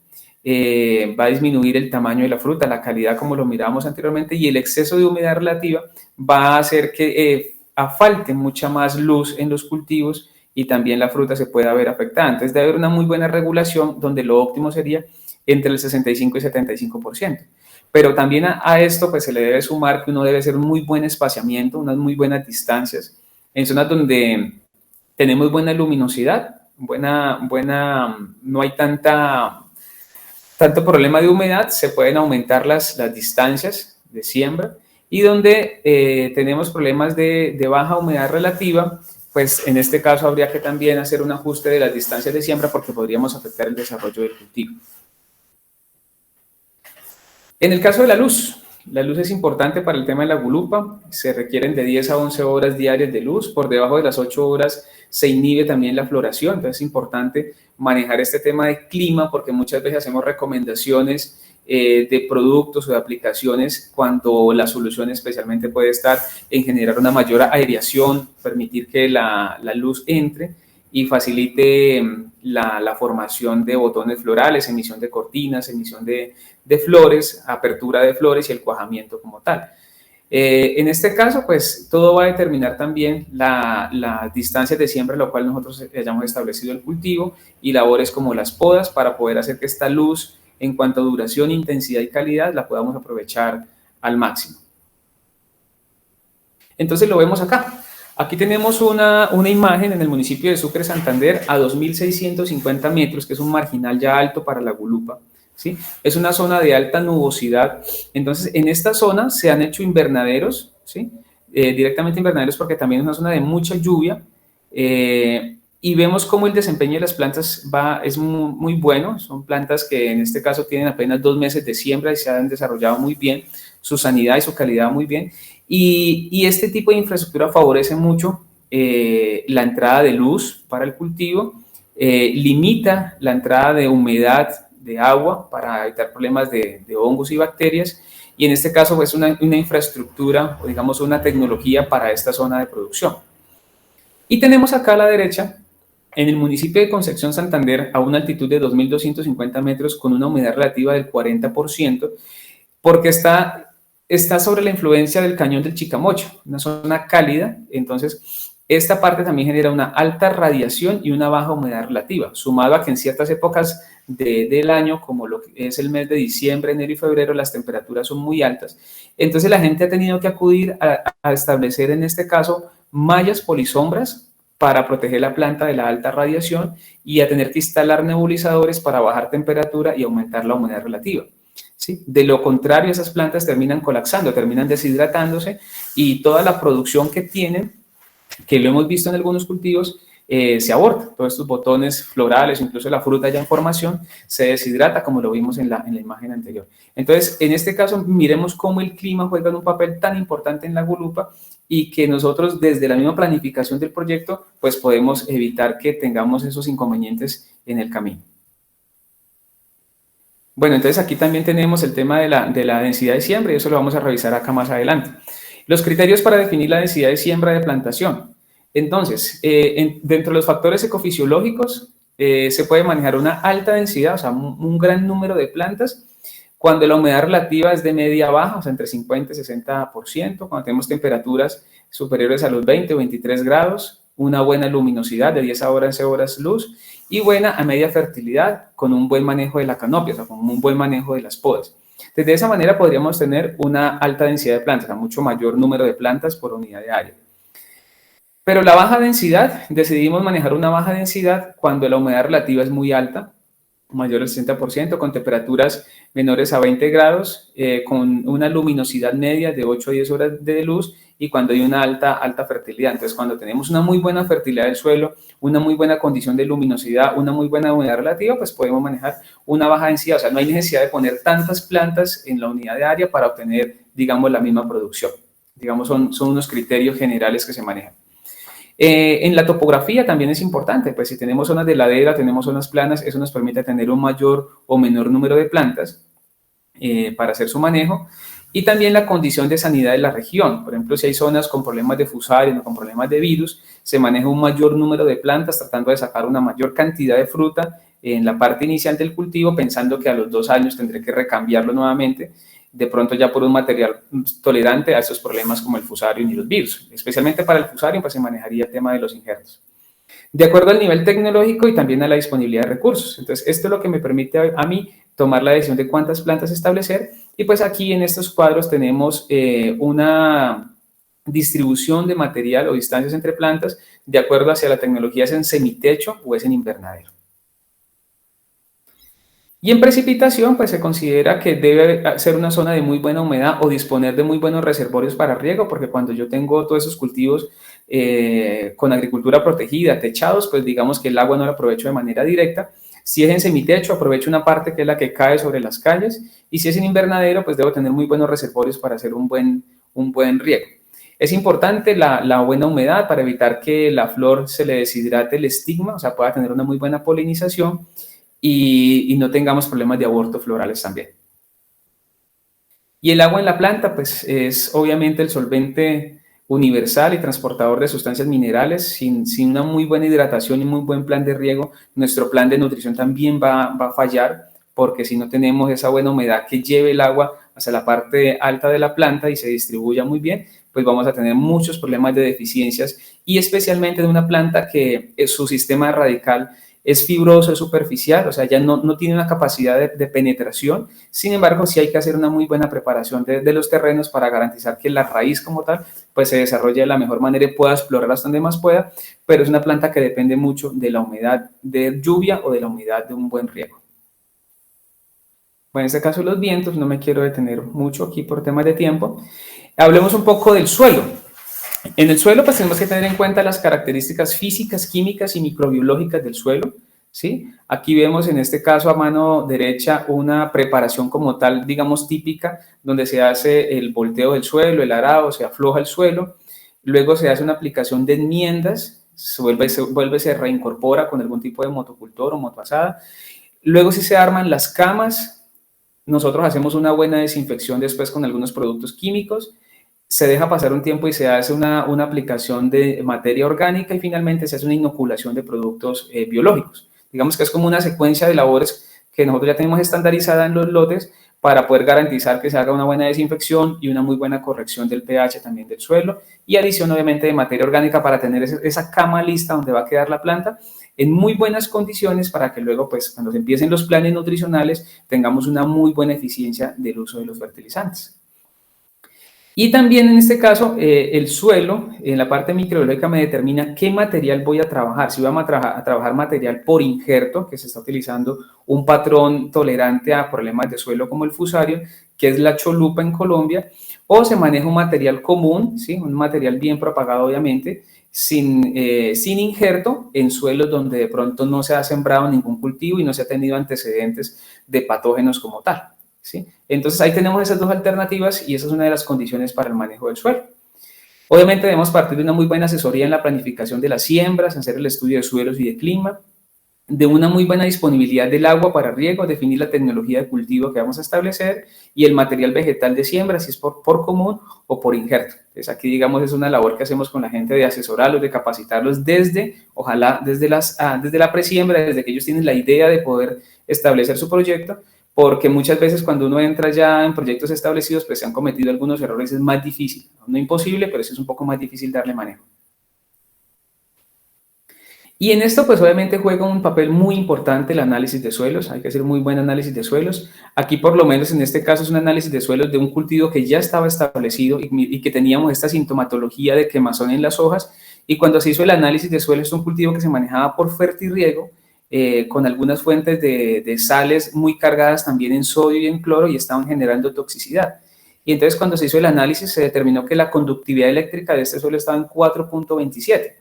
va a disminuir el tamaño de la fruta, la calidad como lo mirábamos anteriormente, y el exceso de humedad relativa va a hacer que falte mucha más luz en los cultivos y también la fruta se pueda ver afectada. Entonces debe haber una muy buena regulación donde lo óptimo sería entre el 65 y 75%. Pero también a esto pues se le debe sumar que uno debe hacer un muy buen espaciamiento, unas muy buenas distancias, en zonas donde tenemos buena luminosidad, no hay tanto problema de humedad, se pueden aumentar las distancias de siembra, y donde tenemos problemas de baja humedad relativa, pues en este caso habría que también hacer un ajuste de las distancias de siembra porque podríamos afectar el desarrollo del cultivo. En el caso de la luz es importante para el tema de la gulupa, se requieren de 10 a 11 horas diarias de luz, por debajo de las 8 horas se inhibe también la floración, entonces es importante manejar este tema de clima porque muchas veces hacemos recomendaciones de productos o de aplicaciones cuando la solución especialmente puede estar en generar una mayor aireación, permitir que la luz entre y facilite la formación de botones florales, emisión de cortinas, emisión de flores, apertura de flores y el cuajamiento como tal. En este caso, pues todo va a determinar también la distancia de siembra, lo cual nosotros hayamos establecido el cultivo, y labores como las podas para poder hacer que esta luz, en cuanto a duración, intensidad y calidad, la podamos aprovechar al máximo. Entonces lo vemos acá. Aquí tenemos una imagen en el municipio de Sucre, Santander, a 2.650 metros, que es un marginal ya alto para la gulupa, ¿sí? Es una zona de alta nubosidad. Entonces, en esta zona se han hecho invernaderos, ¿sí? Directamente invernaderos porque también es una zona de mucha lluvia, y vemos cómo el desempeño de las plantas es muy bueno. Son plantas que en este caso tienen apenas 2 meses de siembra y se han desarrollado muy bien, su sanidad y su calidad muy bien. Y este tipo de infraestructura favorece mucho la entrada de luz para el cultivo, limita la entrada de humedad, de agua, para evitar problemas de hongos y bacterias, y en este caso es una infraestructura, o digamos una tecnología para esta zona de producción. Y tenemos acá a la derecha En el municipio de Concepción Santander, a una altitud de 2.250 metros, con una humedad relativa del 40%, porque está sobre la influencia del cañón del Chicamocha, una zona cálida. Entonces esta parte también genera una alta radiación y una baja humedad relativa, sumado a que en ciertas épocas del año, como lo que es el mes de diciembre, enero y febrero, las temperaturas son muy altas. Entonces la gente ha tenido que acudir a establecer, en este caso, mallas polisombras para proteger la planta de la alta radiación, y a tener que instalar nebulizadores para bajar temperatura y aumentar la humedad relativa. ¿Sí? De lo contrario, esas plantas terminan colapsando, terminan deshidratándose, y toda la producción que tienen, que lo hemos visto en algunos cultivos, se aborta. Todos estos botones florales, incluso la fruta ya en formación, se deshidrata, como lo vimos en la imagen anterior. Entonces, en este caso, miremos cómo el clima juega un papel tan importante en la gulupa, y que nosotros, desde la misma planificación del proyecto, pues podemos evitar que tengamos esos inconvenientes en el camino. Bueno, entonces aquí también tenemos el tema de la densidad de siembra, y eso lo vamos a revisar acá más adelante. Los criterios para definir la densidad de siembra de plantación. Entonces, dentro de los factores ecofisiológicos, se puede manejar una alta densidad, o sea, un gran número de plantas, cuando la humedad relativa es de media a baja, o sea, entre 50 y 60%, cuando tenemos temperaturas superiores a los 20 o 23 grados, una buena luminosidad de 10 a 11 horas luz, y buena a media fertilidad, con un buen manejo de la canopia, o sea, con un buen manejo de las podas. De esa manera podríamos tener una alta densidad de plantas, a mucho mayor número de plantas por unidad de área. Pero la baja densidad, decidimos manejar una baja densidad cuando la humedad relativa es muy alta, mayor al 60%, con temperaturas menores a 20 grados, con una luminosidad media de 8 a 10 horas de luz, y cuando hay una alta fertilidad. Entonces, cuando tenemos una muy buena fertilidad del suelo, una muy buena condición de luminosidad, una muy buena humedad relativa, pues podemos manejar una baja densidad. O sea, no hay necesidad de poner tantas plantas en la unidad de área para obtener, digamos, la misma producción. Digamos, son unos criterios generales que se manejan. En la topografía también es importante, pues si tenemos zonas de ladera, tenemos zonas planas, eso nos permite tener un mayor o menor número de plantas para hacer su manejo. Y también la condición de sanidad de la región. Por ejemplo, si hay zonas con problemas de fusarium o con problemas de virus, se maneja un mayor número de plantas, tratando de sacar una mayor cantidad de fruta en la parte inicial del cultivo, pensando que a los 2 años tendré que recambiarlo nuevamente, de pronto ya por un material tolerante a estos problemas como el fusarium y los virus. Especialmente para el fusarium, pues se manejaría el tema de los injertos, de acuerdo al nivel tecnológico y también a la disponibilidad de recursos. Entonces, esto es lo que me permite a mí tomar la decisión de cuántas plantas establecer. Y pues aquí en estos cuadros tenemos una distribución de material o distancias entre plantas de acuerdo hacia la tecnología, es en semitecho o es en invernadero. Y en precipitación, pues se considera que debe ser una zona de muy buena humedad o disponer de muy buenos reservorios para riego, porque cuando yo tengo todos esos cultivos con agricultura protegida, techados, pues digamos que el agua no la aprovecho de manera directa. Si es en semitecho, aprovecho una parte que es la que cae sobre las calles, y si es en invernadero, pues debo tener muy buenos reservorios para hacer un buen riego. Es importante la buena humedad para evitar que la flor se le deshidrate el estigma, o sea, pueda tener una muy buena polinización, y no tengamos problemas de aborto florales también. Y el agua en la planta, pues es obviamente el solvente universal y transportador de sustancias minerales. Sin una muy buena hidratación y muy buen plan de riego, nuestro plan de nutrición también va a fallar, porque si no tenemos esa buena humedad que lleve el agua hacia la parte alta de la planta y se distribuya muy bien, pues vamos a tener muchos problemas de deficiencias, y especialmente de una planta que su sistema radical es fibroso, es superficial, o sea, ya no tiene una capacidad de penetración. Sin embargo, sí hay que hacer una muy buena preparación de los terrenos para garantizar que la raíz como tal pues se desarrolle de la mejor manera y pueda explorar hasta donde más pueda, pero es una planta que depende mucho de la humedad de lluvia o de la humedad de un buen riego. Bueno, en este caso los vientos, no me quiero detener mucho aquí por temas de tiempo. Hablemos un poco del suelo. En el suelo, pues tenemos que tener en cuenta las características físicas, químicas y microbiológicas del suelo, ¿sí? Aquí vemos en este caso a mano derecha una preparación como tal, digamos típica, donde se hace el volteo del suelo, el arado, se afloja el suelo, luego se hace una aplicación de enmiendas, se reincorpora con algún tipo de motocultor o motoazada, luego sí se arman las camas, nosotros hacemos una buena desinfección después con algunos productos químicos, se deja pasar un tiempo y se hace una aplicación de materia orgánica y finalmente se hace una inoculación de productos biológicos. Digamos que es como una secuencia de labores que nosotros ya tenemos estandarizada en los lotes para poder garantizar que se haga una buena desinfección y una muy buena corrección del pH también del suelo y adición obviamente de materia orgánica para tener esa cama lista donde va a quedar la planta en muy buenas condiciones para que luego, pues, cuando se empiecen los planes nutricionales, tengamos una muy buena eficiencia del uso de los fertilizantes. Y también en este caso, el suelo, en la parte microbiológica, me determina qué material voy a trabajar. Si vamos a trabajar material por injerto, que se está utilizando un patrón tolerante a problemas de suelo como el fusario, que es la cholupa en Colombia, o se maneja un material común, ¿sí? Un material bien propagado, obviamente, sin injerto, en suelos donde de pronto no se ha sembrado ningún cultivo y no se ha tenido antecedentes de patógenos como tal. ¿Sí? Entonces ahí tenemos esas dos alternativas y esa es una de las condiciones para el manejo del suelo. Obviamente debemos partir de una muy buena asesoría en la planificación de las siembras, hacer el estudio de suelos y de clima, de una muy buena disponibilidad del agua para riego, definir la tecnología de cultivo que vamos a establecer y el material vegetal de siembra, si es por común o por injerto. Entonces aquí, digamos, es una labor que hacemos con la gente de asesorarlos, de capacitarlos ojalá desde la presiembra, desde que ellos tienen la idea de poder establecer su proyecto, porque muchas veces cuando uno entra ya en proyectos establecidos, pues se han cometido algunos errores, es más difícil, no imposible, pero sí es un poco más difícil darle manejo. Y en esto, pues obviamente juega un papel muy importante el análisis de suelos, hay que hacer muy buen análisis de suelos. Aquí por lo menos en este caso es un análisis de suelos de un cultivo que ya estaba establecido y que teníamos esta sintomatología de quemazón en las hojas. Y cuando se hizo el análisis de suelos, es un cultivo que se manejaba por fertirriego, con algunas fuentes de sales muy cargadas también en sodio y en cloro y estaban generando toxicidad. Y entonces cuando se hizo el análisis se determinó que la conductividad eléctrica de este suelo estaba en 4.27,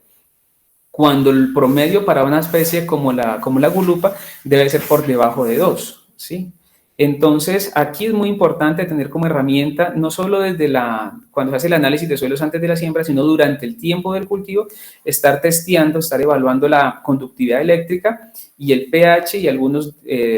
cuando el promedio para una especie como la gulupa debe ser por debajo de 2, ¿sí? Entonces, aquí es muy importante tener como herramienta, no solo cuando se hace el análisis de suelos antes de la siembra, sino durante el tiempo del cultivo, estar testeando, estar evaluando la conductividad eléctrica y el pH y algunos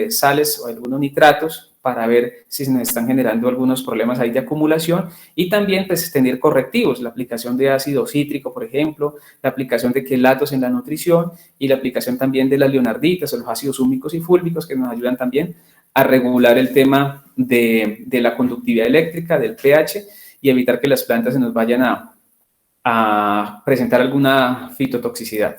sales o algunos nitratos para ver si se nos están generando algunos problemas ahí de acumulación y también pues tener correctivos, la aplicación de ácido cítrico, por ejemplo, la aplicación de quelatos en la nutrición y la aplicación también de las leonarditas o los ácidos húmicos y fúlvicos que nos ayudan también a regular el tema de la conductividad eléctrica, del pH y evitar que las plantas se nos vayan a presentar alguna fitotoxicidad.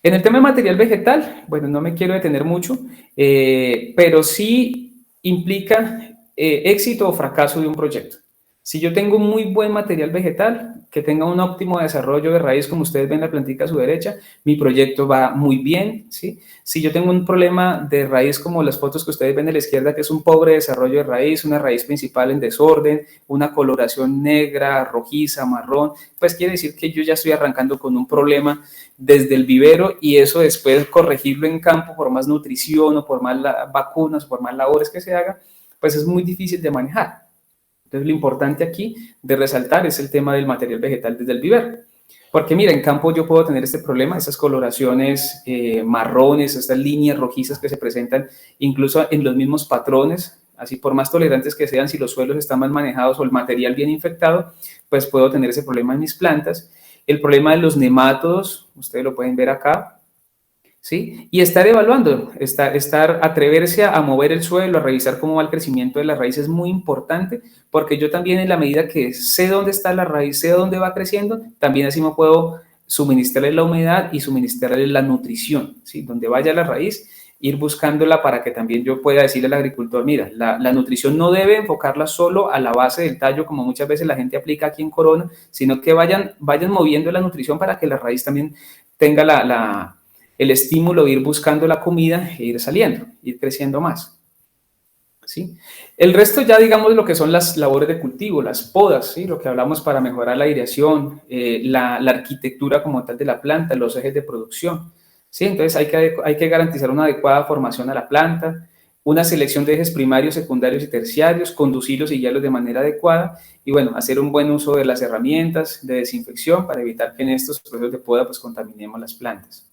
En el tema de material vegetal, bueno, no me quiero detener mucho, pero sí implica éxito o fracaso de un proyecto. Si yo tengo muy buen material vegetal, que tenga un óptimo desarrollo de raíz, como ustedes ven en la plantica a su derecha, mi proyecto va muy bien, ¿sí? Si yo tengo un problema de raíz, como las fotos que ustedes ven a la izquierda, que es un pobre desarrollo de raíz, una raíz principal en desorden, una coloración negra, rojiza, marrón, pues quiere decir que yo ya estoy arrancando con un problema desde el vivero y eso después corregirlo en campo por más nutrición o por más vacunas o por más labores que se haga, pues es muy difícil de manejar. Entonces, lo importante aquí de resaltar es el tema del material vegetal desde el vivero. Porque mira, en campo yo puedo tener este problema, esas coloraciones marrones, estas líneas rojizas que se presentan incluso en los mismos patrones, así por más tolerantes que sean, si los suelos están mal manejados o el material bien infectado, pues puedo tener ese problema en mis plantas. El problema de los nemátodos, ustedes lo pueden ver acá, ¿sí? Y estar evaluando, atreverse a mover el suelo, a revisar cómo va el crecimiento de la raíz es muy importante, porque yo también en la medida que sé dónde está la raíz, sé dónde va creciendo, también así me puedo suministrarle la humedad y suministrarle la nutrición, ¿sí? Donde vaya la raíz, ir buscándola para que también yo pueda decirle al agricultor, mira, la nutrición no debe enfocarla solo a la base del tallo, como muchas veces la gente aplica aquí en Corona, sino que vayan moviendo la nutrición para que la raíz también tenga el estímulo de ir buscando la comida e ir saliendo, ir creciendo más. ¿Sí? El resto ya digamos lo que son las labores de cultivo, las podas, ¿sí? Lo que hablamos para mejorar la aireación, la arquitectura como tal de la planta, los ejes de producción. ¿Sí? Entonces hay que garantizar una adecuada formación a la planta, una selección de ejes primarios, secundarios y terciarios, conducirlos y guiarlos de manera adecuada y bueno, hacer un buen uso de las herramientas de desinfección para evitar que en estos procesos de poda pues contaminemos las plantas.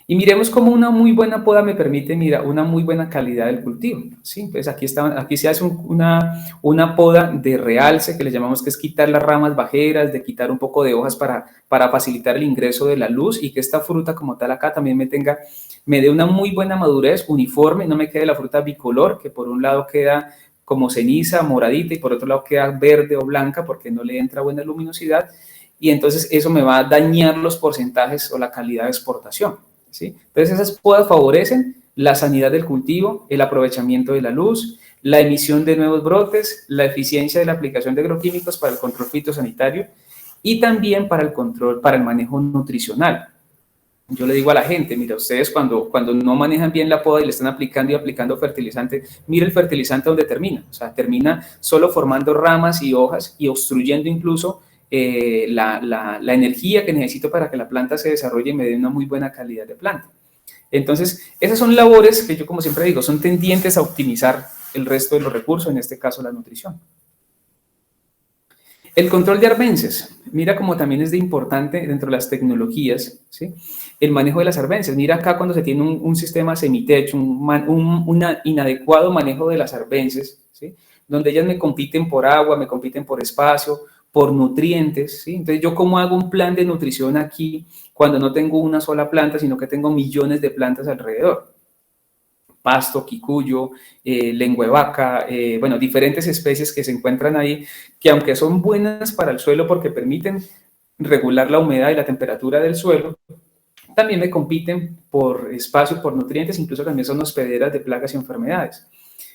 Y miremos cómo una muy buena poda me permite, mira, una muy buena calidad del cultivo, ¿sí? Entonces aquí se hace una poda de realce, que le llamamos, que es quitar las ramas bajeras, de quitar un poco de hojas para facilitar el ingreso de la luz y que esta fruta como tal acá también me dé una muy buena madurez uniforme, no me quede la fruta bicolor, que por un lado queda como ceniza, moradita, y por otro lado queda verde o blanca porque no le entra buena luminosidad, y entonces eso me va a dañar los porcentajes o la calidad de exportación. ¿Sí? Entonces esas podas favorecen la sanidad del cultivo, el aprovechamiento de la luz, la emisión de nuevos brotes, la eficiencia de la aplicación de agroquímicos para el control fitosanitario y también para el control, para el manejo nutricional. Yo le digo a la gente, mira, ustedes cuando no manejan bien la poda y le están aplicando y aplicando fertilizante, mira el fertilizante donde termina. O sea, termina solo formando ramas y hojas y obstruyendo incluso la energía que necesito para que la planta se desarrolle y me dé una muy buena calidad de planta. Entonces, esas son labores que yo, como siempre digo, son tendientes a optimizar el resto de los recursos, en este caso la nutrición. El control de arbences, mira como también es de importante dentro de las tecnologías, ¿sí? El manejo de las arbences. Mira acá cuando se tiene un sistema semitecho, un inadecuado manejo de las arbences, ¿sí? Donde ellas me compiten por agua, me compiten por espacio, por nutrientes, ¿sí? Entonces, ¿yo cómo hago un plan de nutrición aquí cuando no tengo una sola planta, sino que tengo millones de plantas alrededor? Pasto, quicuyo, lengua de vaca, bueno, diferentes especies que se encuentran ahí, que aunque son buenas para el suelo porque permiten regular la humedad y la temperatura del suelo, también me compiten por espacio, por nutrientes, incluso también son hospederas de plagas y enfermedades.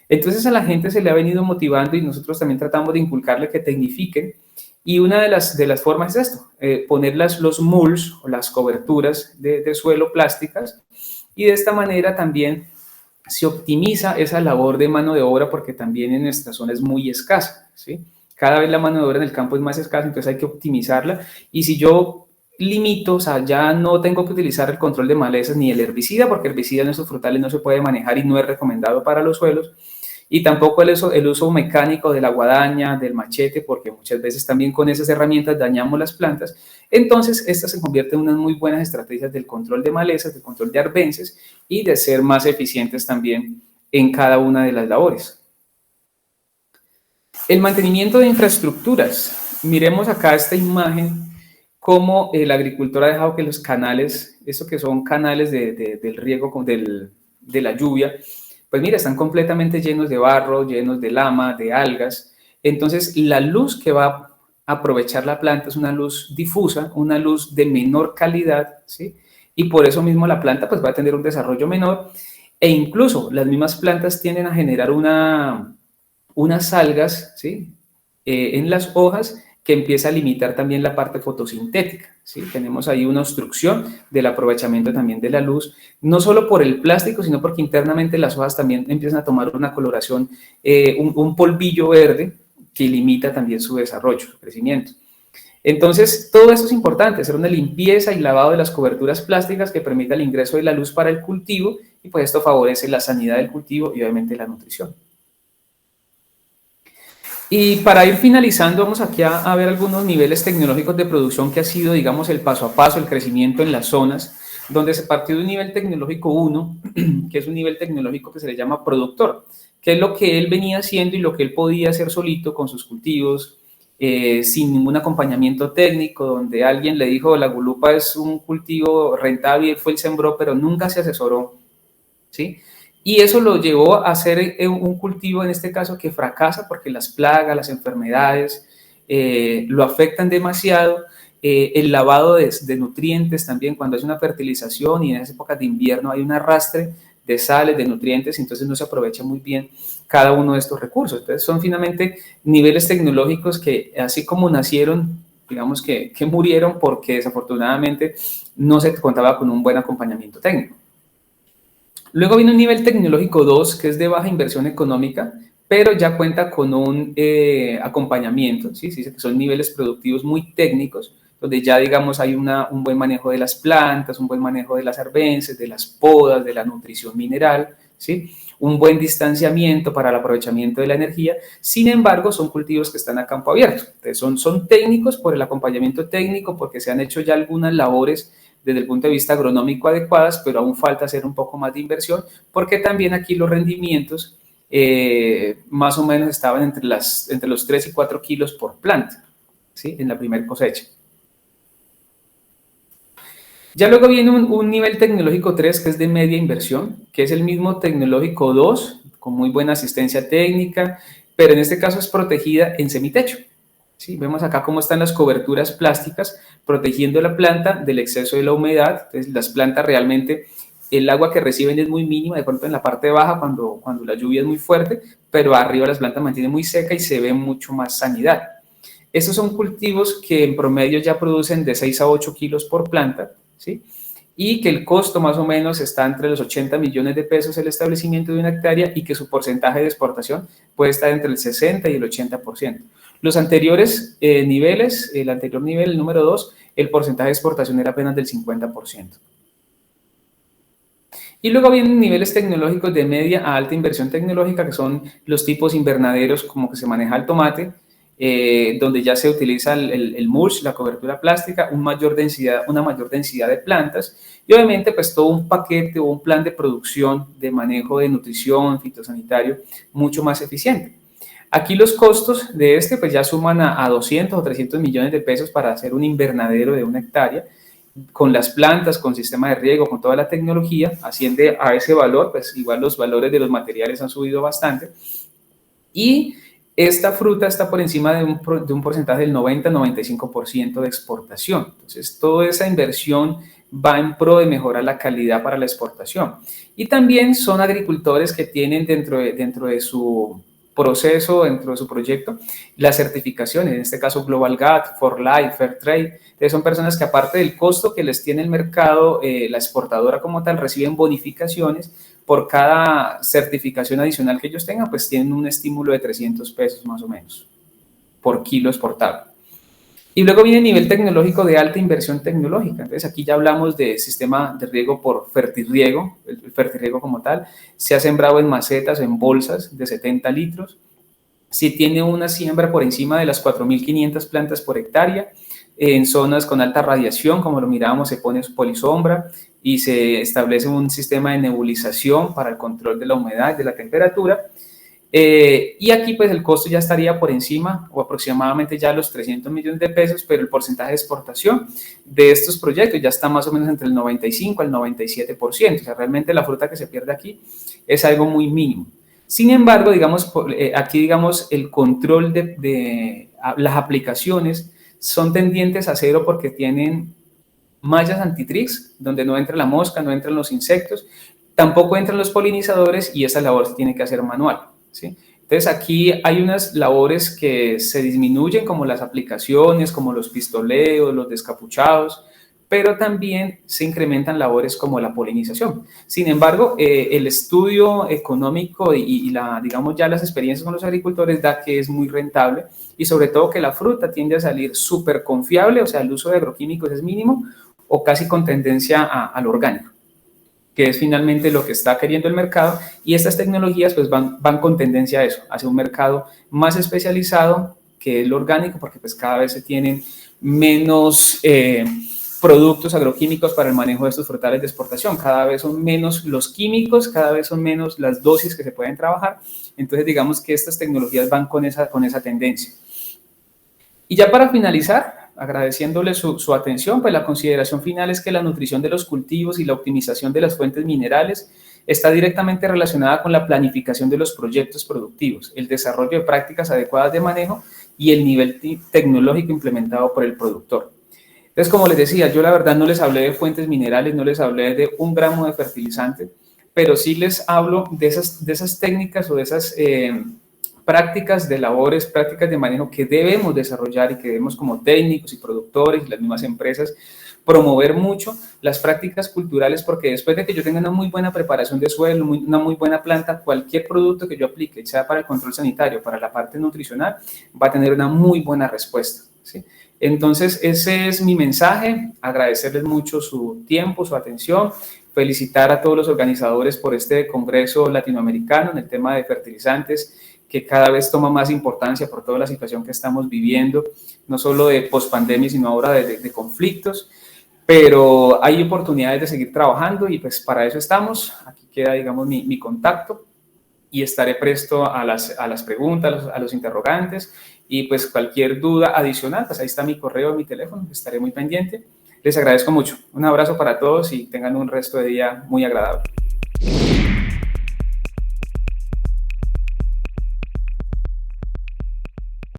Entonces a la gente se le ha venido motivando y nosotros también tratamos de inculcarle que tecnifiquen, y una de las formas es esto, poner los mulch o las coberturas de suelo plásticas, y de esta manera también se optimiza esa labor de mano de obra porque también en nuestra zona es muy escasa, ¿sí? Cada vez la mano de obra en el campo es más escasa, entonces hay que optimizarla. Y si yo limito, o sea, ya no tengo que utilizar el control de malezas ni el herbicida, porque el herbicida en estos frutales no se puede manejar y no es recomendado para los suelos, y tampoco el uso mecánico de la guadaña, del machete, porque muchas veces también con esas herramientas dañamos las plantas. Entonces, estas se convierten en unas muy buenas estrategias del control de malezas, del control de arbences y de ser más eficientes también en cada una de las labores. El mantenimiento de infraestructuras. Miremos acá esta imagen, cómo el agricultor ha dejado que los canales, esto que son canales del riego, de la lluvia, pues mira, están completamente llenos de barro, llenos de lama, de algas. Entonces, la luz que va a aprovechar la planta es una luz difusa, una luz de menor calidad, ¿sí? Y por eso mismo la planta pues va a tener un desarrollo menor, e incluso las mismas plantas tienden a generar unas algas, ¿sí? En las hojas, que empieza a limitar también la parte fotosintética, ¿sí? Tenemos ahí una obstrucción del aprovechamiento también de la luz, no solo por el plástico, sino porque internamente las hojas también empiezan a tomar una coloración, un polvillo verde que limita también su desarrollo, su crecimiento. Entonces, todo esto es importante, hacer una limpieza y lavado de las coberturas plásticas que permita el ingreso de la luz para el cultivo, y pues esto favorece la sanidad del cultivo y obviamente la nutrición. Y para ir finalizando, vamos aquí a ver algunos niveles tecnológicos de producción que ha sido, digamos, el paso a paso, el crecimiento en las zonas, donde se partió de un nivel tecnológico 1, que es un nivel tecnológico que se le llama productor, que es lo que él venía haciendo y lo que él podía hacer solito con sus cultivos, sin ningún acompañamiento técnico, donde alguien le dijo, la gulupa es un cultivo rentable, y él fue el sembró, pero nunca se asesoró, ¿sí? Y eso lo llevó a hacer un cultivo, en este caso, que fracasa porque las plagas, las enfermedades lo afectan demasiado. El lavado de nutrientes también, cuando es una fertilización y en esas épocas de invierno hay un arrastre de sales, de nutrientes, entonces no se aprovecha muy bien cada uno de estos recursos. Entonces son finalmente niveles tecnológicos que, así como nacieron, digamos que murieron porque desafortunadamente no se contaba con un buen acompañamiento técnico. Luego viene un nivel tecnológico 2, que es de baja inversión económica, pero ya cuenta con un acompañamiento, ¿sí? Sí, que son niveles productivos muy técnicos, donde ya, digamos, hay un buen manejo de las plantas, un buen manejo de las arbences, de las podas, de la nutrición mineral, ¿sí? Un buen distanciamiento para el aprovechamiento de la energía. Sin embargo, son cultivos que están a campo abierto. Entonces, son técnicos por el acompañamiento técnico, porque se han hecho ya algunas labores desde el punto de vista agronómico adecuadas, pero aún falta hacer un poco más de inversión, porque también aquí los rendimientos más o menos estaban entre los 3 y 4 kilos por planta, ¿sí? En la primera cosecha. Ya luego viene un nivel tecnológico 3 que es de media inversión, que es el mismo tecnológico 2, con muy buena asistencia técnica, pero en este caso es protegida en semitecho. ¿Sí? Vemos acá cómo están las coberturas plásticas protegiendo la planta del exceso de la humedad. Entonces, las plantas realmente, el agua que reciben es muy mínima, de pronto en la parte baja cuando la lluvia es muy fuerte, pero arriba las plantas mantienen muy seca y se ve mucho más sanidad. Estos son cultivos que en promedio ya producen de 6 a 8 kilos por planta, ¿sí? Y que el costo más o menos está entre los 80 millones de pesos el establecimiento de una hectárea y que su porcentaje de exportación puede estar entre el 60 y el 80%. Los anteriores niveles, el anterior nivel, el número 2, el porcentaje de exportación era apenas del 50%. Y luego vienen niveles tecnológicos de media a alta inversión tecnológica, que son los tipos invernaderos, como que se maneja el tomate, donde ya se utiliza el mulch, la cobertura plástica, una mayor densidad de plantas y obviamente pues todo un paquete o un plan de producción de manejo de nutrición, fitosanitario, mucho más eficiente. Aquí los costos de este pues ya suman a 200 o 300 millones de pesos para hacer un invernadero de una hectárea, con las plantas, con sistema de riego, con toda la tecnología, asciende a ese valor, pues igual los valores de los materiales han subido bastante. Y esta fruta está por encima de un porcentaje del 90-95% de exportación. Entonces, toda esa inversión va en pro de mejorar la calidad para la exportación. Y también son agricultores que tienen dentro de su proceso, dentro de su proyecto, las certificaciones, en este caso Global GATT, For Life, Fair Trade. Entonces son personas que aparte del costo que les tiene el mercado, la exportadora como tal, reciben bonificaciones por cada certificación adicional que ellos tengan, pues tienen un estímulo de 300 pesos más o menos por kilo exportado. Y luego viene el nivel tecnológico de alta inversión tecnológica. Entonces aquí ya hablamos de sistema de riego por fertirriego, el fertirriego como tal. Se ha sembrado en macetas o en bolsas de 70 litros. Si tiene una siembra por encima de las 4.500 plantas por hectárea, en zonas con alta radiación, como lo mirábamos, se pone su polisombra y se establece un sistema de nebulización para el control de la humedad, de la temperatura. Y aquí pues el costo ya estaría por encima o aproximadamente ya los 300 millones de pesos, pero el porcentaje de exportación de estos proyectos ya está más o menos entre el 95 al 97%. O sea, realmente la fruta que se pierde aquí es algo muy mínimo. Sin embargo, digamos, aquí digamos el control de las aplicaciones son tendientes a cero porque tienen mallas antitrix, donde no entra la mosca, no entran los insectos, tampoco entran los polinizadores y esa labor se tiene que hacer manual, ¿sí? Entonces aquí hay unas labores que se disminuyen como las aplicaciones, como los pistoleos, los descapuchados, pero también se incrementan labores como la polinización. Sin embargo, el estudio económico y digamos ya las experiencias con los agricultores da que es muy rentable y sobre todo que la fruta tiende a salir súper confiable, o sea, el uso de agroquímicos es mínimo o casi con tendencia al orgánico, que es finalmente lo que está queriendo el mercado, y estas tecnologías pues van con tendencia a eso, hacia un mercado más especializado que el orgánico, porque pues cada vez se tienen menos productos agroquímicos para el manejo de estos frutales de exportación, cada vez son menos los químicos, cada vez son menos las dosis que se pueden trabajar, entonces digamos que estas tecnologías van con esa tendencia. Y ya para finalizar, agradeciéndole su atención, pues la consideración final es que la nutrición de los cultivos y la optimización de las fuentes minerales está directamente relacionada con la planificación de los proyectos productivos, el desarrollo de prácticas adecuadas de manejo y el nivel tecnológico implementado por el productor. Entonces, como les decía, yo la verdad no les hablé de fuentes minerales, no les hablé de 1 gramo de fertilizante, pero sí les hablo de esas técnicas o de esas prácticas de labores, prácticas de manejo que debemos desarrollar y que debemos como técnicos y productores y las mismas empresas promover mucho las prácticas culturales, porque después de que yo tenga una muy buena preparación de suelo, una muy buena planta, cualquier producto que yo aplique, sea para el control sanitario, para la parte nutricional, va a tener una muy buena respuesta, ¿sí? Entonces, ese es mi mensaje, agradecerles mucho su tiempo, su atención, felicitar a todos los organizadores por este congreso latinoamericano en el tema de fertilizantes, que cada vez toma más importancia por toda la situación que estamos viviendo, no solo de pospandemia, sino ahora de conflictos. pero hay oportunidades de seguir trabajando y pues para eso estamos. Aquí queda, digamos, mi contacto y estaré presto a las preguntas, a los interrogantes y pues cualquier duda adicional, pues ahí está mi correo, mi teléfono, estaré muy pendiente. Les agradezco mucho. Un abrazo para todos y tengan un resto de día muy agradable.